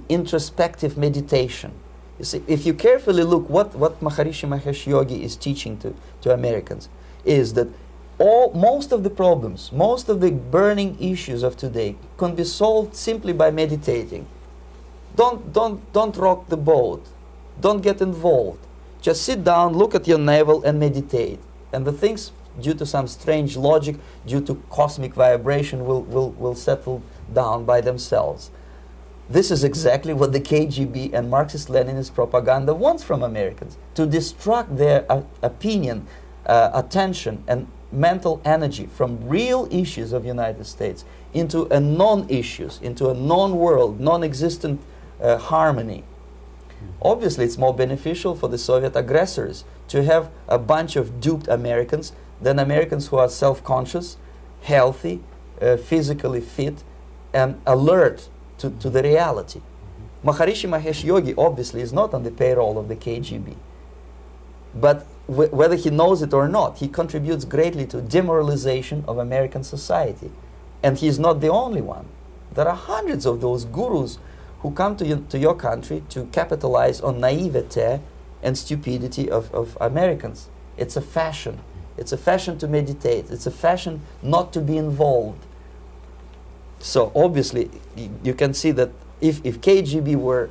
introspective meditation. You see, if you carefully look what Maharishi Mahesh Yogi is teaching to Americans, is that most of the problems, most of the burning issues of today can be solved simply by meditating. Don't rock the boat. Don't get involved. Just sit down, look at your navel, and meditate. And the things, due to some strange logic, due to cosmic vibration, will settle down by themselves. This is exactly what the KGB and Marxist-Leninist propaganda wants from Americans, to distract their opinion, attention, and mental energy from real issues of United States into a non-issues, into a non-world, non-existent harmony. Obviously, it's more beneficial for the Soviet aggressors to have a bunch of duped Americans than Americans who are self-conscious, healthy, physically fit, and alert to the reality. Maharishi Mahesh Yogi obviously is not on the payroll of the KGB. But whether he knows it or not, he contributes greatly to demoralization of American society. And he's not the only one. There are hundreds of those gurus who come to your country to capitalize on naivete and stupidity of Americans. It's a fashion. It's a fashion to meditate. It's a fashion not to be involved. So obviously, you can see that if KGB were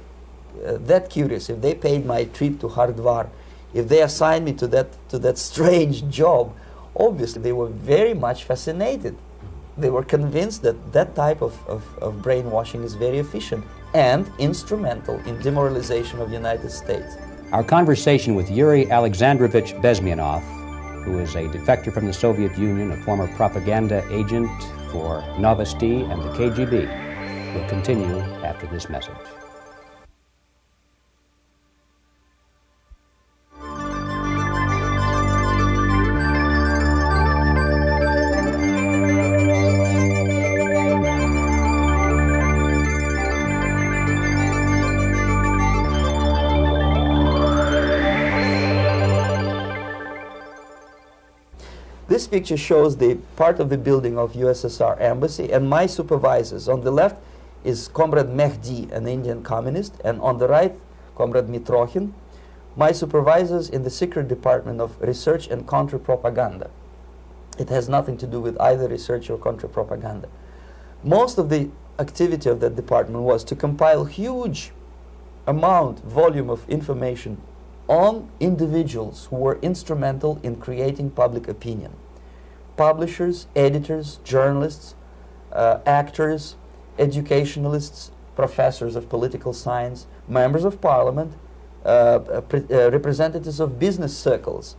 that curious, if they paid my trip to Hardwar, if they assigned me to that strange job, obviously they were very much fascinated. They were convinced that that type of brainwashing is very efficient and instrumental in demoralization of the United States. Our conversation with Yuri Alexandrovich Bezmenov, who is a defector from the Soviet Union, a former propaganda agent for Novosti and the KGB, will continue after this message. This picture shows the part of the building of USSR embassy, and my supervisors. On the left is Comrade Mehdi, an Indian communist, and on the right, Comrade Mitrokhin, my supervisors in the secret department of research and counter-propaganda. It has nothing to do with either research or counter-propaganda. Most of the activity of that department was to compile huge volume of information on individuals who were instrumental in creating public opinion. Publishers, editors, journalists, actors, educationalists, professors of political science, members of parliament, representatives of business circles.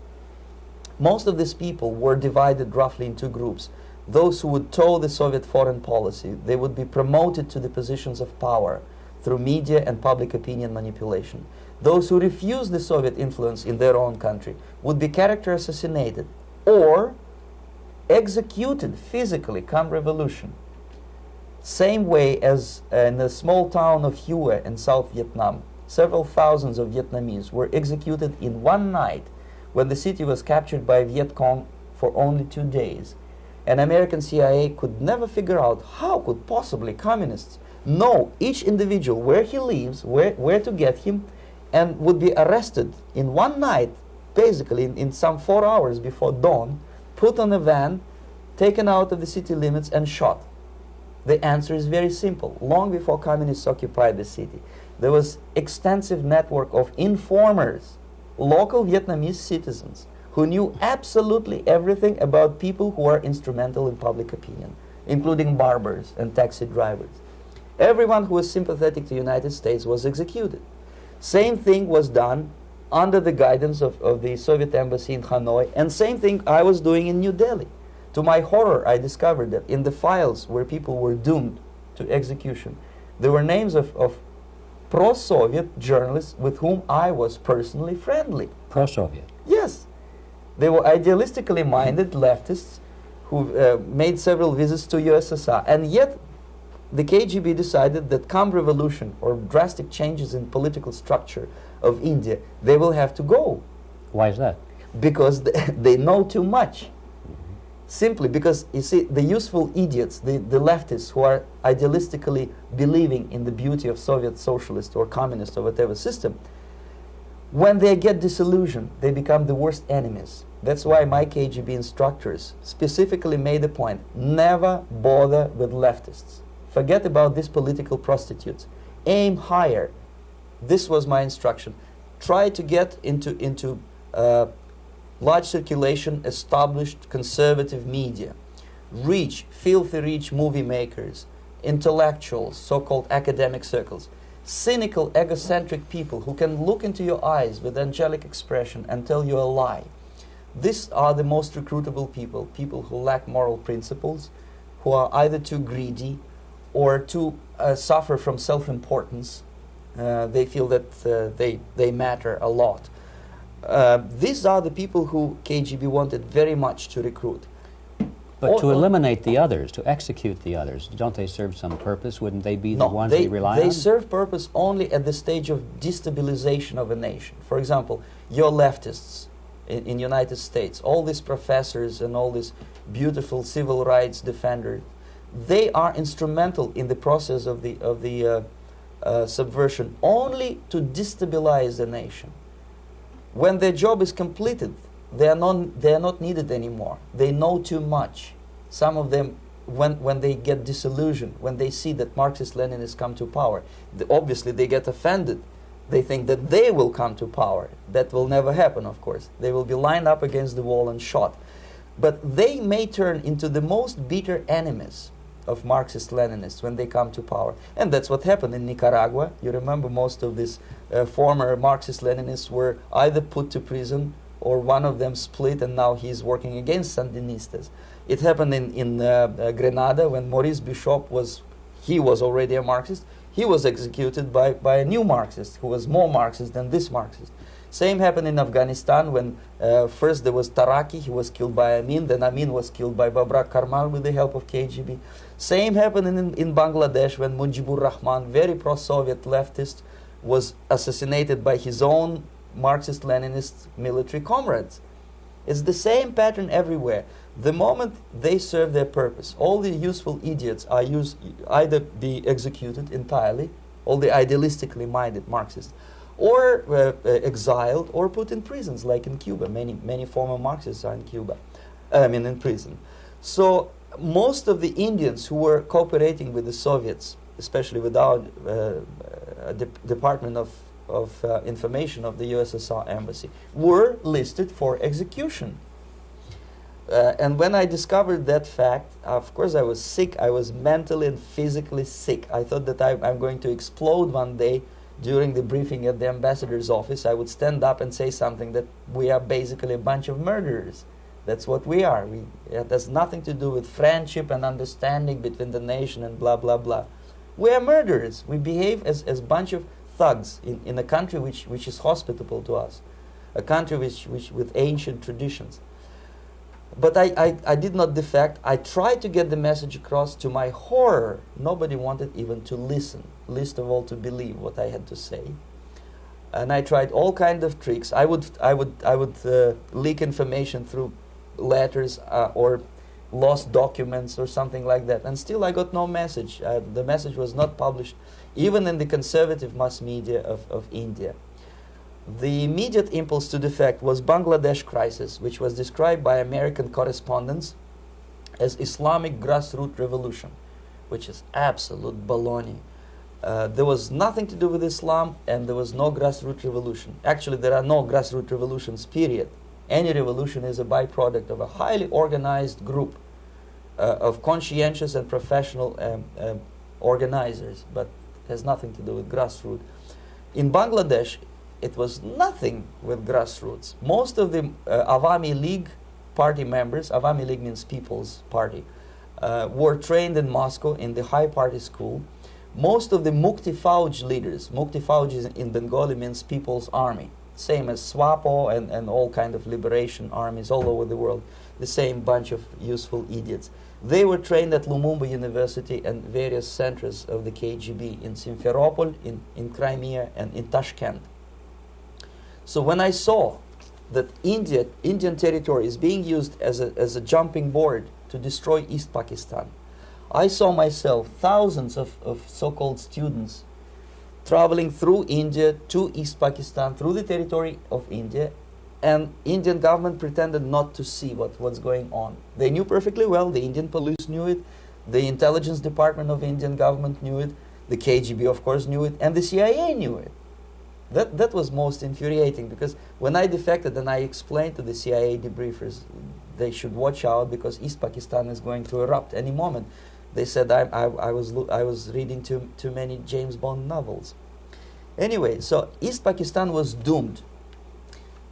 Most of these people were divided roughly in two groups. Those who would toe the Soviet foreign policy, they would be promoted to the positions of power through media and public opinion manipulation. Those who refused the Soviet influence in their own country would be character assassinated or executed physically come revolution. Same way as in the small town of Hue in South Vietnam, several thousands of Vietnamese were executed in one night when the city was captured by Viet Cong for only 2 days. And American CIA could never figure out how could possibly communists know each individual, where he lives, where to get him, and would be arrested in one night, basically in some 4 hours before dawn, put on a van, taken out of the city limits and shot. The answer is very simple. Long before communists occupied the city, there was extensive network of informers, local Vietnamese citizens, who knew absolutely everything about people who are instrumental in public opinion, including barbers and taxi drivers. Everyone who was sympathetic to the United States was executed. Same thing was done under the guidance of the Soviet embassy in Hanoi, and same thing I was doing in New Delhi. To my horror, I discovered that in the files where people were doomed to execution, there were names of pro-Soviet journalists with whom I was personally friendly. Pro-Soviet? Yes. They were idealistically minded leftists who made several visits to USSR, and yet the KGB decided that come revolution or drastic changes in political structure of India, they will have to go. Why is that? Because they know too much. Simply because, you see, the useful idiots, the leftists who are idealistically believing in the beauty of Soviet socialist or communist or whatever system, when they get disillusioned, they become the worst enemies. That's why my KGB instructors specifically made a point, never bother with leftists. Forget about these political prostitutes. Aim higher. This was my instruction. Try to get into large circulation, established conservative media. Rich, filthy rich movie makers, intellectuals, so-called academic circles. Cynical, egocentric people who can look into your eyes with angelic expression and tell you a lie. These are the most recruitable people, people who lack moral principles, who are either too greedy or too suffer from self-importance. They feel that they matter a lot. These are the people who KGB wanted very much to recruit. But to eliminate the others, to execute the others, don't they serve some purpose? Wouldn't they be the ones they rely on? They serve purpose only at the stage of destabilization of a nation. For example, your leftists in United States, all these professors and all these beautiful civil rights defenders, they are instrumental in the process of the subversion only to destabilize the nation. When their job is completed, they are not needed anymore. They know too much. Some of them, when they get disillusioned, when they see that Marxist-Leninists come to power, obviously they get offended. They think that they will come to power. That will never happen, of course. They will be lined up against the wall and shot. But they may turn into the most bitter enemies of Marxist-Leninists when they come to power. And that's what happened in Nicaragua. You remember most of these former Marxist-Leninists were either put to prison or one of them split and now he's working against Sandinistas. It happened in Grenada when Maurice Bishop was already a Marxist. He was executed by a new Marxist who was more Marxist than this Marxist. Same happened in Afghanistan when first there was Taraki, he was killed by Amin, then Amin was killed by Babrak Karmal with the help of KGB. Same happened in Bangladesh when Mujibur Rahman, very pro-Soviet leftist, was assassinated by his own Marxist-Leninist military comrades. It's the same pattern everywhere. The moment they serve their purpose, all the useful idiots either be executed entirely, all the idealistically minded Marxists, or exiled, or put in prisons, like in Cuba. Many former Marxists are in Cuba, in prison. So most of the Indians who were cooperating with the Soviets, especially with our Department of Information of the USSR embassy, were listed for execution. And when I discovered that fact, of course I was sick. I was mentally and physically sick. I thought that I'm going to explode one day during the briefing at the ambassador's office. I would stand up and say something that we are basically a bunch of murderers. That's what we are. It has nothing to do with friendship and understanding between the nation and blah, blah, blah. We are murderers. We behave as a bunch of thugs in a country which is hospitable to us, a country which with ancient traditions. But I did not defect. I tried to get the message across. To my horror, nobody wanted even to listen, least of all to believe what I had to say. And I tried all kinds of tricks. I would leak information through letters or lost documents or something like that. And still I got no message. The message was not published, even in the conservative mass media of India. The immediate impulse to defect was Bangladesh crisis, which was described by American correspondents as Islamic grassroots revolution, which is absolute baloney. There was nothing to do with Islam, and there was no grassroots revolution. Actually, there are no grassroots revolutions, period. Any revolution is a byproduct of a highly organized group of conscientious and professional organizers, but has nothing to do with grassroots. In Bangladesh, it was nothing with grassroots. Most of the Awami League party members, Awami League means People's Party, were trained in Moscow in the High Party School. Most of the Mukti Fauj leaders, Mukti Fauj in Bengali means People's Army, same as SWAPO and all kind of liberation armies all over the world, the same bunch of useful idiots. They were trained at Lumumba University and various centers of the KGB in Simferopol, in Crimea, and in Tashkent. So when I saw that Indian territory is being used as a jumping board to destroy East Pakistan, I saw myself thousands of so-called students traveling through India to East Pakistan, through the territory of India, and Indian government pretended not to see what's going on. They knew perfectly well, the Indian police knew it, the intelligence department of Indian government knew it, the KGB of course knew it, and the CIA knew it. That was most infuriating, because when I defected and I explained to the CIA debriefers they should watch out because East Pakistan is going to erupt any moment, they said I was reading too many James Bond novels. Anyway, so East Pakistan was doomed.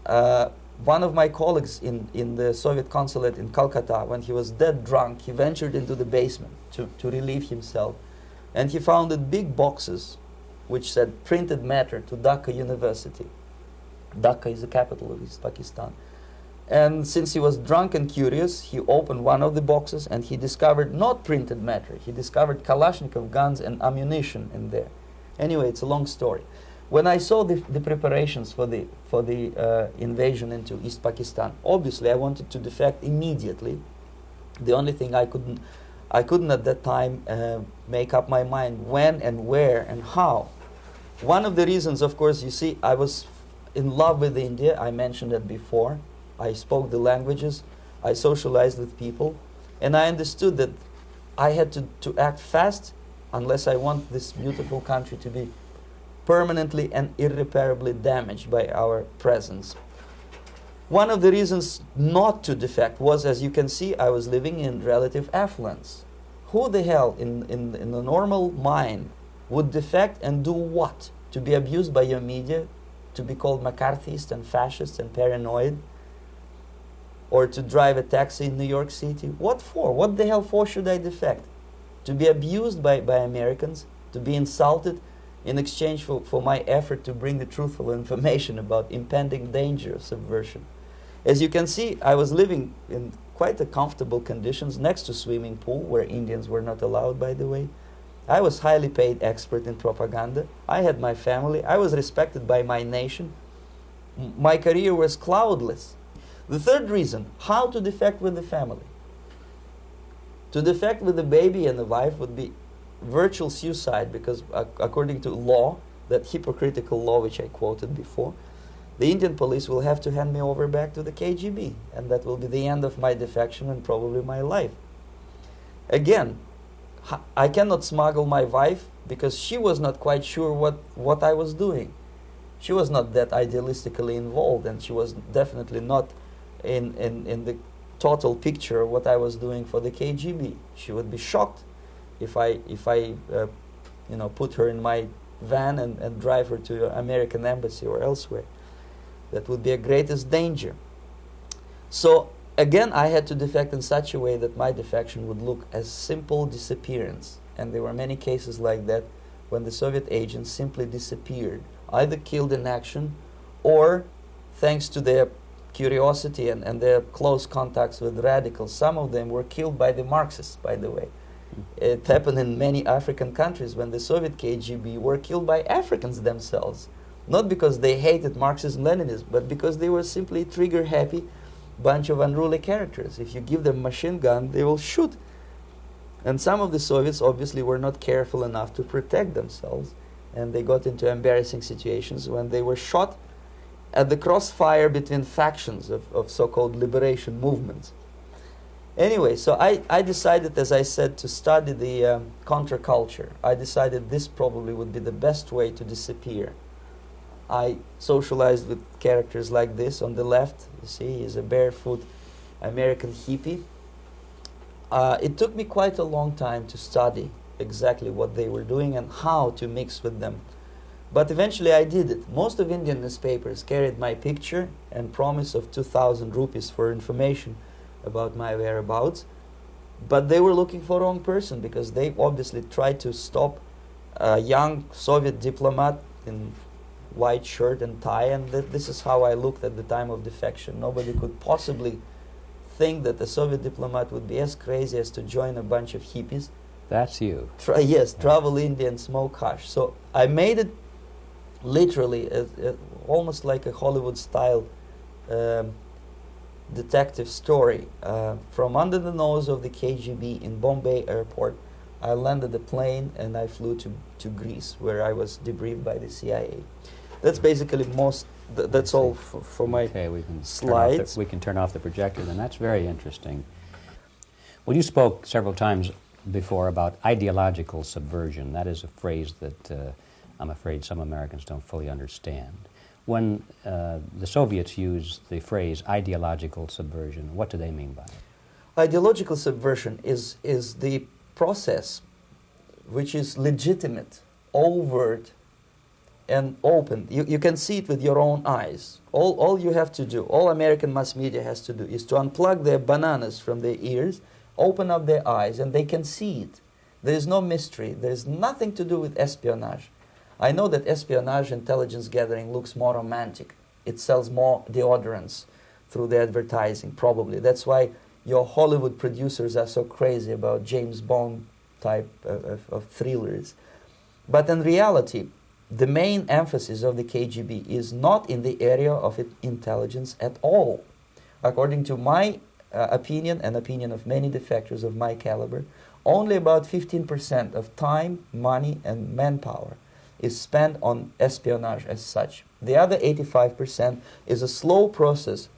One of my colleagues in the Soviet consulate in Calcutta, when he was dead drunk, he ventured into the basement to relieve himself, and he found big boxes which said printed matter to Dhaka University. Dhaka is the capital of East Pakistan. And since he was drunk and curious, he opened one of the boxes and he discovered not printed matter. He discovered Kalashnikov guns and ammunition in there. Anyway, it's a long story. When I saw the preparations for the invasion into East Pakistan, obviously I wanted to defect immediately. The only thing I couldn't at that time make up my mind when and where and how. One of the reasons, of course, you see, I was in love with India. I mentioned it before. I spoke the languages. I socialized with people. And I understood that I had to act fast unless I want this beautiful country to be permanently and irreparably damaged by our presence. One of the reasons not to defect was, as you can see, I was living in relative affluence. Who the hell in a normal mind would defect and do what? To be abused by your media, to be called McCarthyist and fascist and paranoid, or to drive a taxi in New York City? What for? What the hell for should I defect? To be abused by Americans, to be insulted in exchange for my effort to bring the truthful information about impending danger of subversion. As you can see, I was living in quite a comfortable conditions next to swimming pool, where Indians were not allowed, by the way. I was highly paid expert in propaganda. I had my family. I was respected by my nation. My career was cloudless. The third reason, how to defect with the family. To defect with the baby and the wife would be virtual suicide, because according to law, that hypocritical law which I quoted before, the Indian police will have to hand me over back to the KGB, and that will be the end of my defection and probably my life. Again, I cannot smuggle my wife because she was not quite sure what I was doing. She was not that idealistically involved, and she was definitely not in the total picture of what I was doing for the KGB. She would be shocked if I put her in my van and drive her to the American embassy or elsewhere. That would be a greatest danger. So again, I had to defect in such a way that my defection would look as simple disappearance. And there were many cases like that when the Soviet agents simply disappeared, either killed in action or, thanks to their curiosity and their close contacts with radicals, some of them were killed by the Marxists, by the way. It happened in many African countries when the Soviet KGB were killed by Africans themselves. Not because they hated Marxism-Leninism, but because they were simply trigger-happy bunch of unruly characters. If you give them a machine gun, they will shoot. And some of the Soviets obviously were not careful enough to protect themselves, and they got into embarrassing situations when they were shot at the crossfire between factions of so-called liberation movements. Anyway, so I decided, as I said, to study the counterculture. I decided this probably would be the best way to disappear. I socialized with characters like this. On the left, you see, he's a barefoot American hippie. It took me quite a long time to study exactly what they were doing and how to mix with them. But eventually I did it. Most of Indian newspapers carried my picture and promise of 2,000 rupees for information about my whereabouts. But they were looking for the wrong person, because they obviously tried to stop a young Soviet diplomat in white shirt and tie, and this is how I looked at the time of defection. Nobody could possibly think that a Soviet diplomat would be as crazy as to join a bunch of hippies. That's you. Travel India and smoke hash. So I made it literally almost like a Hollywood-style detective story. From under the nose of the KGB in Bombay airport, I landed the plane and I flew to Greece, where I was debriefed by the CIA. That's basically that's all for my slides. We can turn off the projector, then. That's very interesting. Well, you spoke several times before about ideological subversion. That is a phrase that I'm afraid some Americans don't fully understand. When the Soviets use the phrase ideological subversion, what do they mean by it? Ideological subversion is the process which is legitimate, overt, and open. You can see it with your own eyes. All you have to do, all American mass media has to do, is to unplug their bananas from their ears, open up their eyes, and they can see it. There is no mystery. There is nothing to do with espionage. I know that espionage intelligence gathering looks more romantic. It sells more deodorants through the advertising, probably. That's why your Hollywood producers are so crazy about James Bond type of thrillers. But in reality, the main emphasis of the KGB is not in the area of intelligence at all. According to my opinion and opinion of many defectors of my caliber, only about 15% of time, money, and manpower is spent on espionage as such. The other 85% is a slow process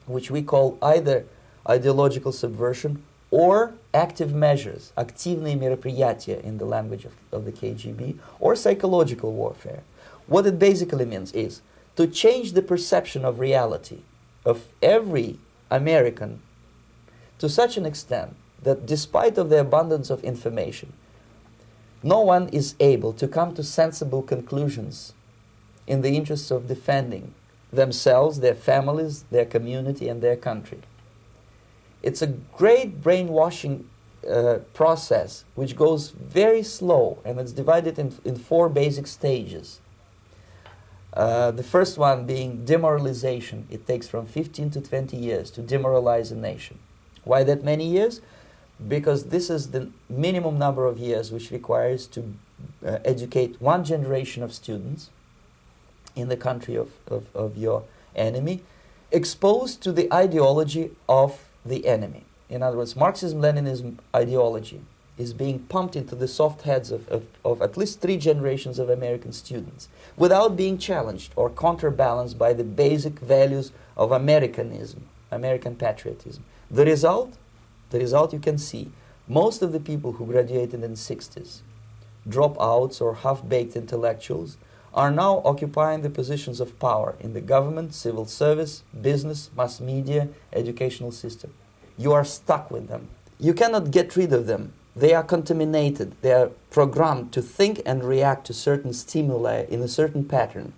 which we call either ideological subversion or active measures, активные мероприятия in the language of the KGB, or psychological warfare. What it basically means is to change the perception of reality of every American to such an extent that despite of the abundance of information, no one is able to come to sensible conclusions in the interests of defending themselves, their families, their community, and their country. It's a great brainwashing process which goes very slow, and it's divided in 4 basic stages. The first one being demoralization. It takes from 15 to 20 years to demoralize a nation. Why that many years? Because this is the minimum number of years which requires to educate one generation of students in the country of your enemy, exposed to the ideology of the enemy. In other words, Marxism-Leninism ideology is being pumped into the soft heads of at least 3 generations of American students without being challenged or counterbalanced by the basic values of Americanism, American patriotism. The result you can see. Most of the people who graduated in the 60s, dropouts or half-baked intellectuals, are now occupying the positions of power in the government, civil service, business, mass media, educational system. You are stuck with them. You cannot get rid of them. They are contaminated. They are programmed to think and react to certain stimuli in a certain pattern.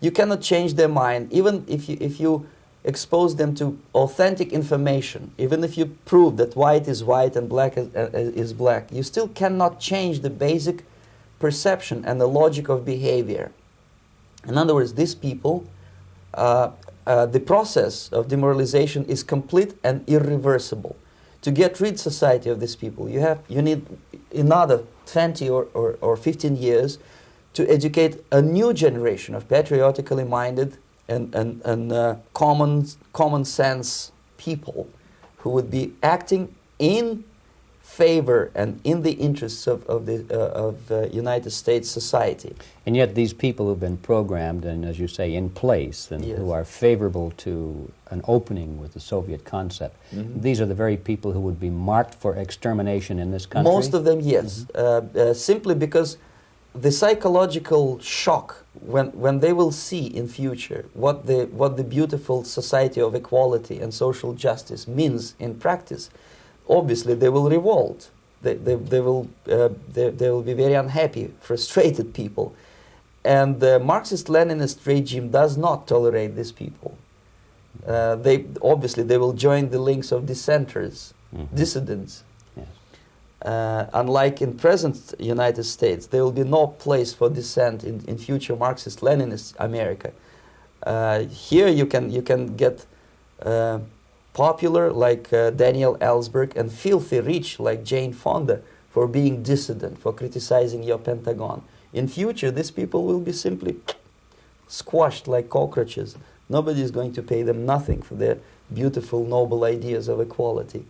You cannot change their mind, even if you expose them to authentic information, even if you prove that white is white and black is black. You still cannot change the basic perception and the logic of behavior. In other words, these people, the process of demoralization is complete and irreversible. To get rid society of these people, you need another 20 or 15 years to educate a new generation of patriotically minded and common sense people who would be acting in favor and in the interests of the United States society. And yet these people who've been programmed and, as you say, in place and Yes. who are favorable to an opening with the Soviet concept, these are the very people who would be marked for extermination in this country? Most of them, yes. Simply because the psychological shock when they will see in future what the beautiful society of equality and social justice means in practice, obviously they will revolt. They will be very unhappy, frustrated people. And the Marxist-Leninist regime does not tolerate these people. They will join the links of dissenters, dissidents. Yes. Unlike in present United States, there will be no place for dissent in future Marxist-Leninist America. Here you can get popular like Daniel Ellsberg and filthy rich like Jane Fonda for being dissident, for criticizing your Pentagon. In future, these people will be simply squashed like cockroaches. Nobody is going to pay them nothing for their beautiful, noble ideas of equality.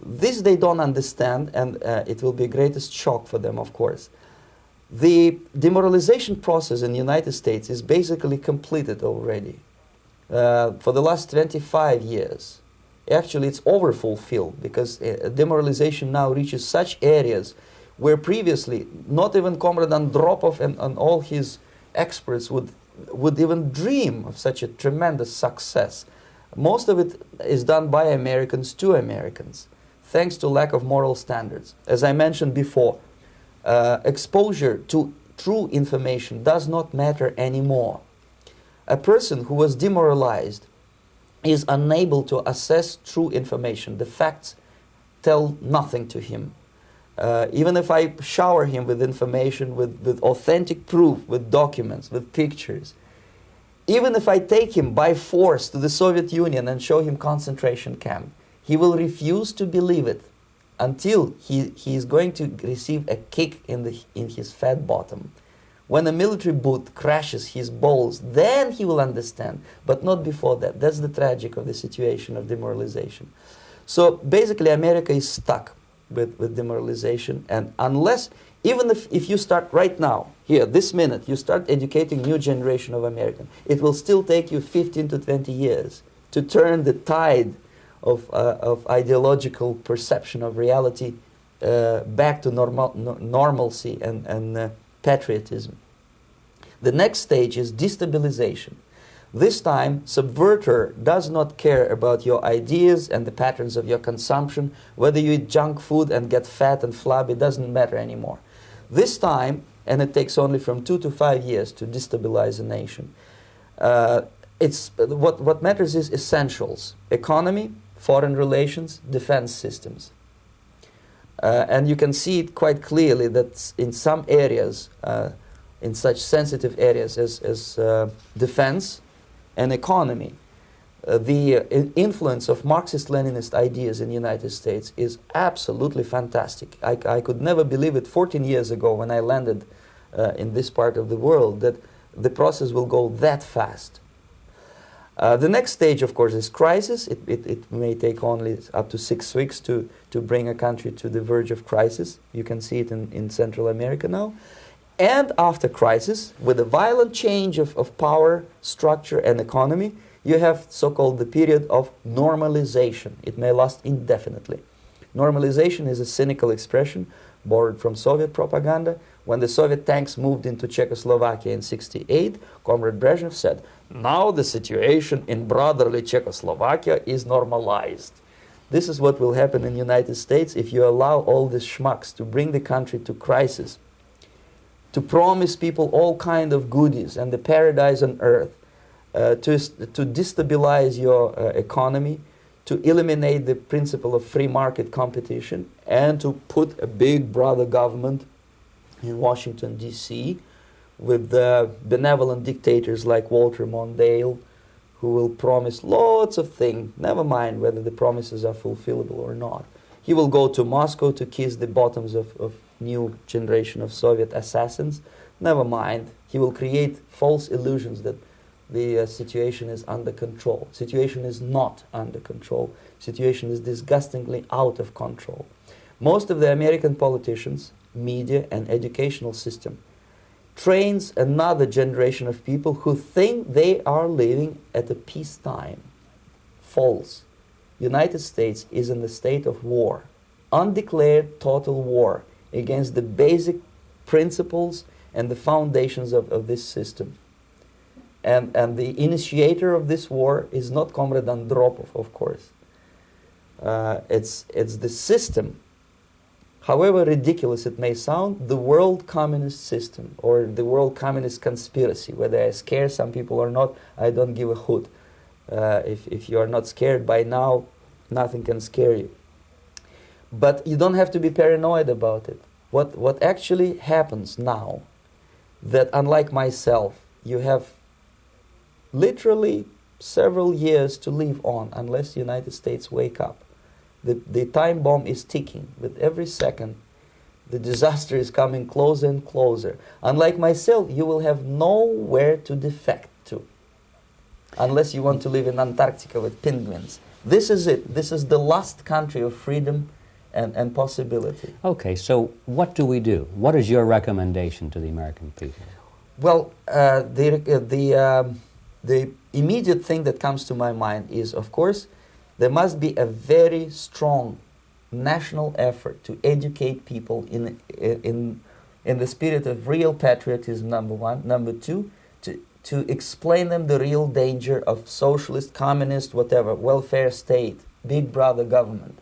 This they don't understand, and it will be the greatest shock for them, of course. The demoralization process in the United States is basically completed already. For the last 25 years. Actually, it's overfulfilled because demoralization now reaches such areas where previously not even Comrade Andropov and all his experts would even dream of such a tremendous success. Most of it is done by Americans to Americans, thanks to lack of moral standards. As I mentioned before, exposure to true information does not matter anymore. A person who was demoralized is unable to assess true information. The facts tell nothing to him. Even if I shower him with information, with authentic proof, with documents, with pictures, even if I take him by force to the Soviet Union and show him concentration camp, he will refuse to believe it until he is going to receive a kick in his fat bottom. When a military boot crashes his balls, then he will understand, but not before that. That's the tragic of the situation of demoralization. So basically, America is stuck with demoralization, and unless, even if you start right now, here, this minute, you start educating new generation of Americans, it will still take you 15 to 20 years to turn the tide of ideological perception of reality back to normalcy and patriotism. The next stage is destabilization. This time, subverter does not care about your ideas and the patterns of your consumption. Whether you eat junk food and get fat and flabby, doesn't matter anymore. This time, and it takes only from 2 to 5 years to destabilize a nation, what matters is essentials: economy, foreign relations, defense systems. And you can see it quite clearly that in some areas, in such sensitive areas as defense and economy, the influence of Marxist-Leninist ideas in the United States is absolutely fantastic. I could never believe it 14 years ago when I landed in this part of the world that the process will go that fast. The next stage, of course, is crisis. It may take only up to 6 weeks to bring a country to the verge of crisis. You can see it in Central America now. And after crisis, with a violent change of power, structure, and economy, you have so-called the period of normalization. It may last indefinitely. Normalization is a cynical expression borrowed from Soviet propaganda. When the Soviet tanks moved into Czechoslovakia in '68, Comrade Brezhnev said, "Now the situation in brotherly Czechoslovakia is normalized." This is what will happen in the United States if you allow all these schmucks to bring the country to crisis, to promise people all kind of goodies and the paradise on earth, to destabilize your economy, to eliminate the principle of free market competition, and to put a big brother government in Washington, D.C., with benevolent dictators like Walter Mondale, who will promise lots of things, never mind whether the promises are fulfillable or not. He will go to Moscow to kiss the bottoms of new generation of Soviet assassins, never mind. He will create false illusions that the situation is under control. Situation is not under control. Situation is disgustingly out of control. Most of the American politicians, media, and educational system trains another generation of people who think they are living at a peacetime. False. United States is in the state of war, undeclared total war against the basic principles and the foundations of this system. And the initiator of this war is not Comrade Andropov, of course. It's the system. However ridiculous it may sound, the world communist system or the world communist conspiracy, whether I scare some people or not, I don't give a hoot. If you are not scared by now, nothing can scare you. But you don't have to be paranoid about it. What actually happens now, that unlike myself, you have literally several years to live on unless the United States wake up. The time bomb is ticking. With every second, the disaster is coming closer and closer. Unlike myself, you will have nowhere to defect to, unless you want to live in Antarctica with penguins. This is it. This is the last country of freedom and possibility. Okay, so what do we do? What is your recommendation to the American people? Well, the immediate thing that comes to my mind is, of course, there must be a very strong national effort to educate people in the spirit of real patriotism, number one. Number two, to explain them the real danger of socialist, communist, whatever, welfare state, big brother government.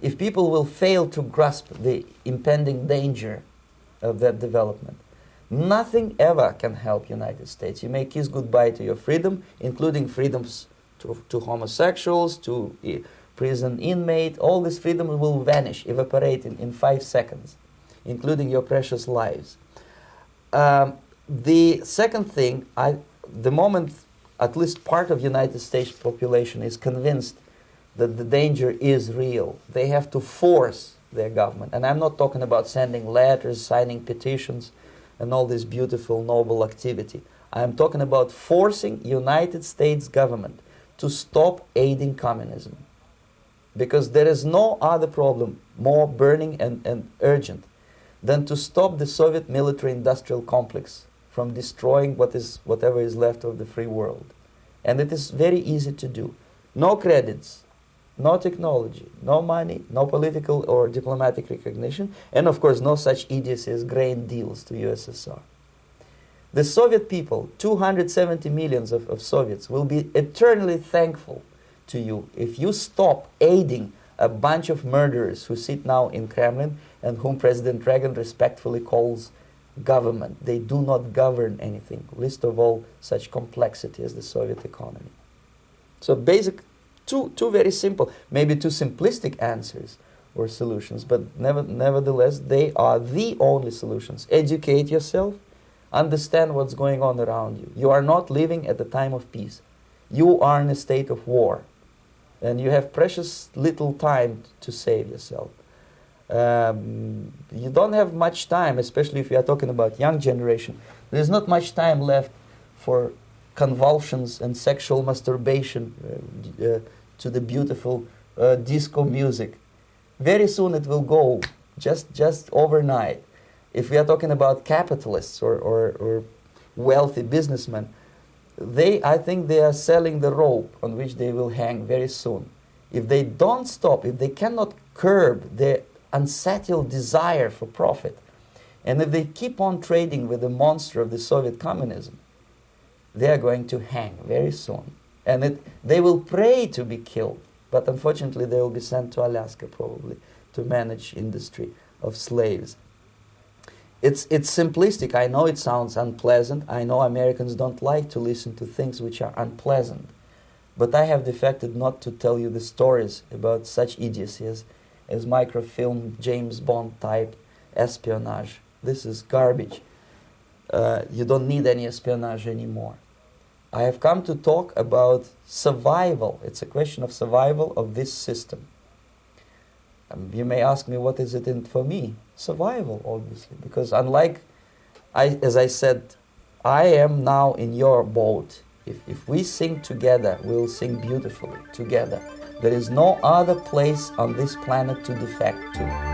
If people will fail to grasp the impending danger of that development, nothing ever can help United States. You may kiss goodbye to your freedom, including freedoms to homosexuals, to prison inmate. All this freedom will vanish, evaporate in 5 seconds, including your precious lives. The second thing, the moment at least part of United States population is convinced that the danger is real, they have to force their government. And I'm not talking about sending letters, signing petitions, and all this beautiful, noble activity. I'm talking about forcing United States government to stop aiding communism. Because there is no other problem more burning and urgent than to stop the Soviet military-industrial complex from destroying whatever is left of the free world. And it is very easy to do. No credits, no technology, no money, no political or diplomatic recognition, and of course no such idiocy as grain deals to USSR. The Soviet people, 270 millions of Soviets, will be eternally thankful to you if you stop aiding a bunch of murderers who sit now in Kremlin and whom President Reagan respectfully calls government. They do not govern anything, least of all such complexity as the Soviet economy. So basic, two very simple, maybe too simplistic answers or solutions, but nevertheless they are the only solutions. Educate yourself. Understand what's going on around you. You are not living at the time of peace. You are in a state of war. And you have precious little time to save yourself. You don't have much time, especially if you are talking about young generation. There's not much time left for convulsions and sexual masturbation to the beautiful disco music. Very soon it will go, just overnight. If we are talking about capitalists or wealthy businessmen, I think they are selling the rope on which they will hang very soon. If they don't stop, if they cannot curb their unsettled desire for profit, and if they keep on trading with the monster of the Soviet communism, they are going to hang very soon. And they will pray to be killed, but unfortunately they will be sent to Alaska probably to manage industry of slaves. It's simplistic. I know it sounds unpleasant. I know Americans don't like to listen to things which are unpleasant. But I have defected not to tell you the stories about such idiocy as microfilm, James Bond type espionage. This is garbage. You don't need any espionage anymore. I have come to talk about survival. It's a question of survival of this system. You may ask me, what is it in for me? Survival, obviously, because as I said, I am now in your boat. If we sing together, we'll sing beautifully together. There is no other place on this planet to defect to.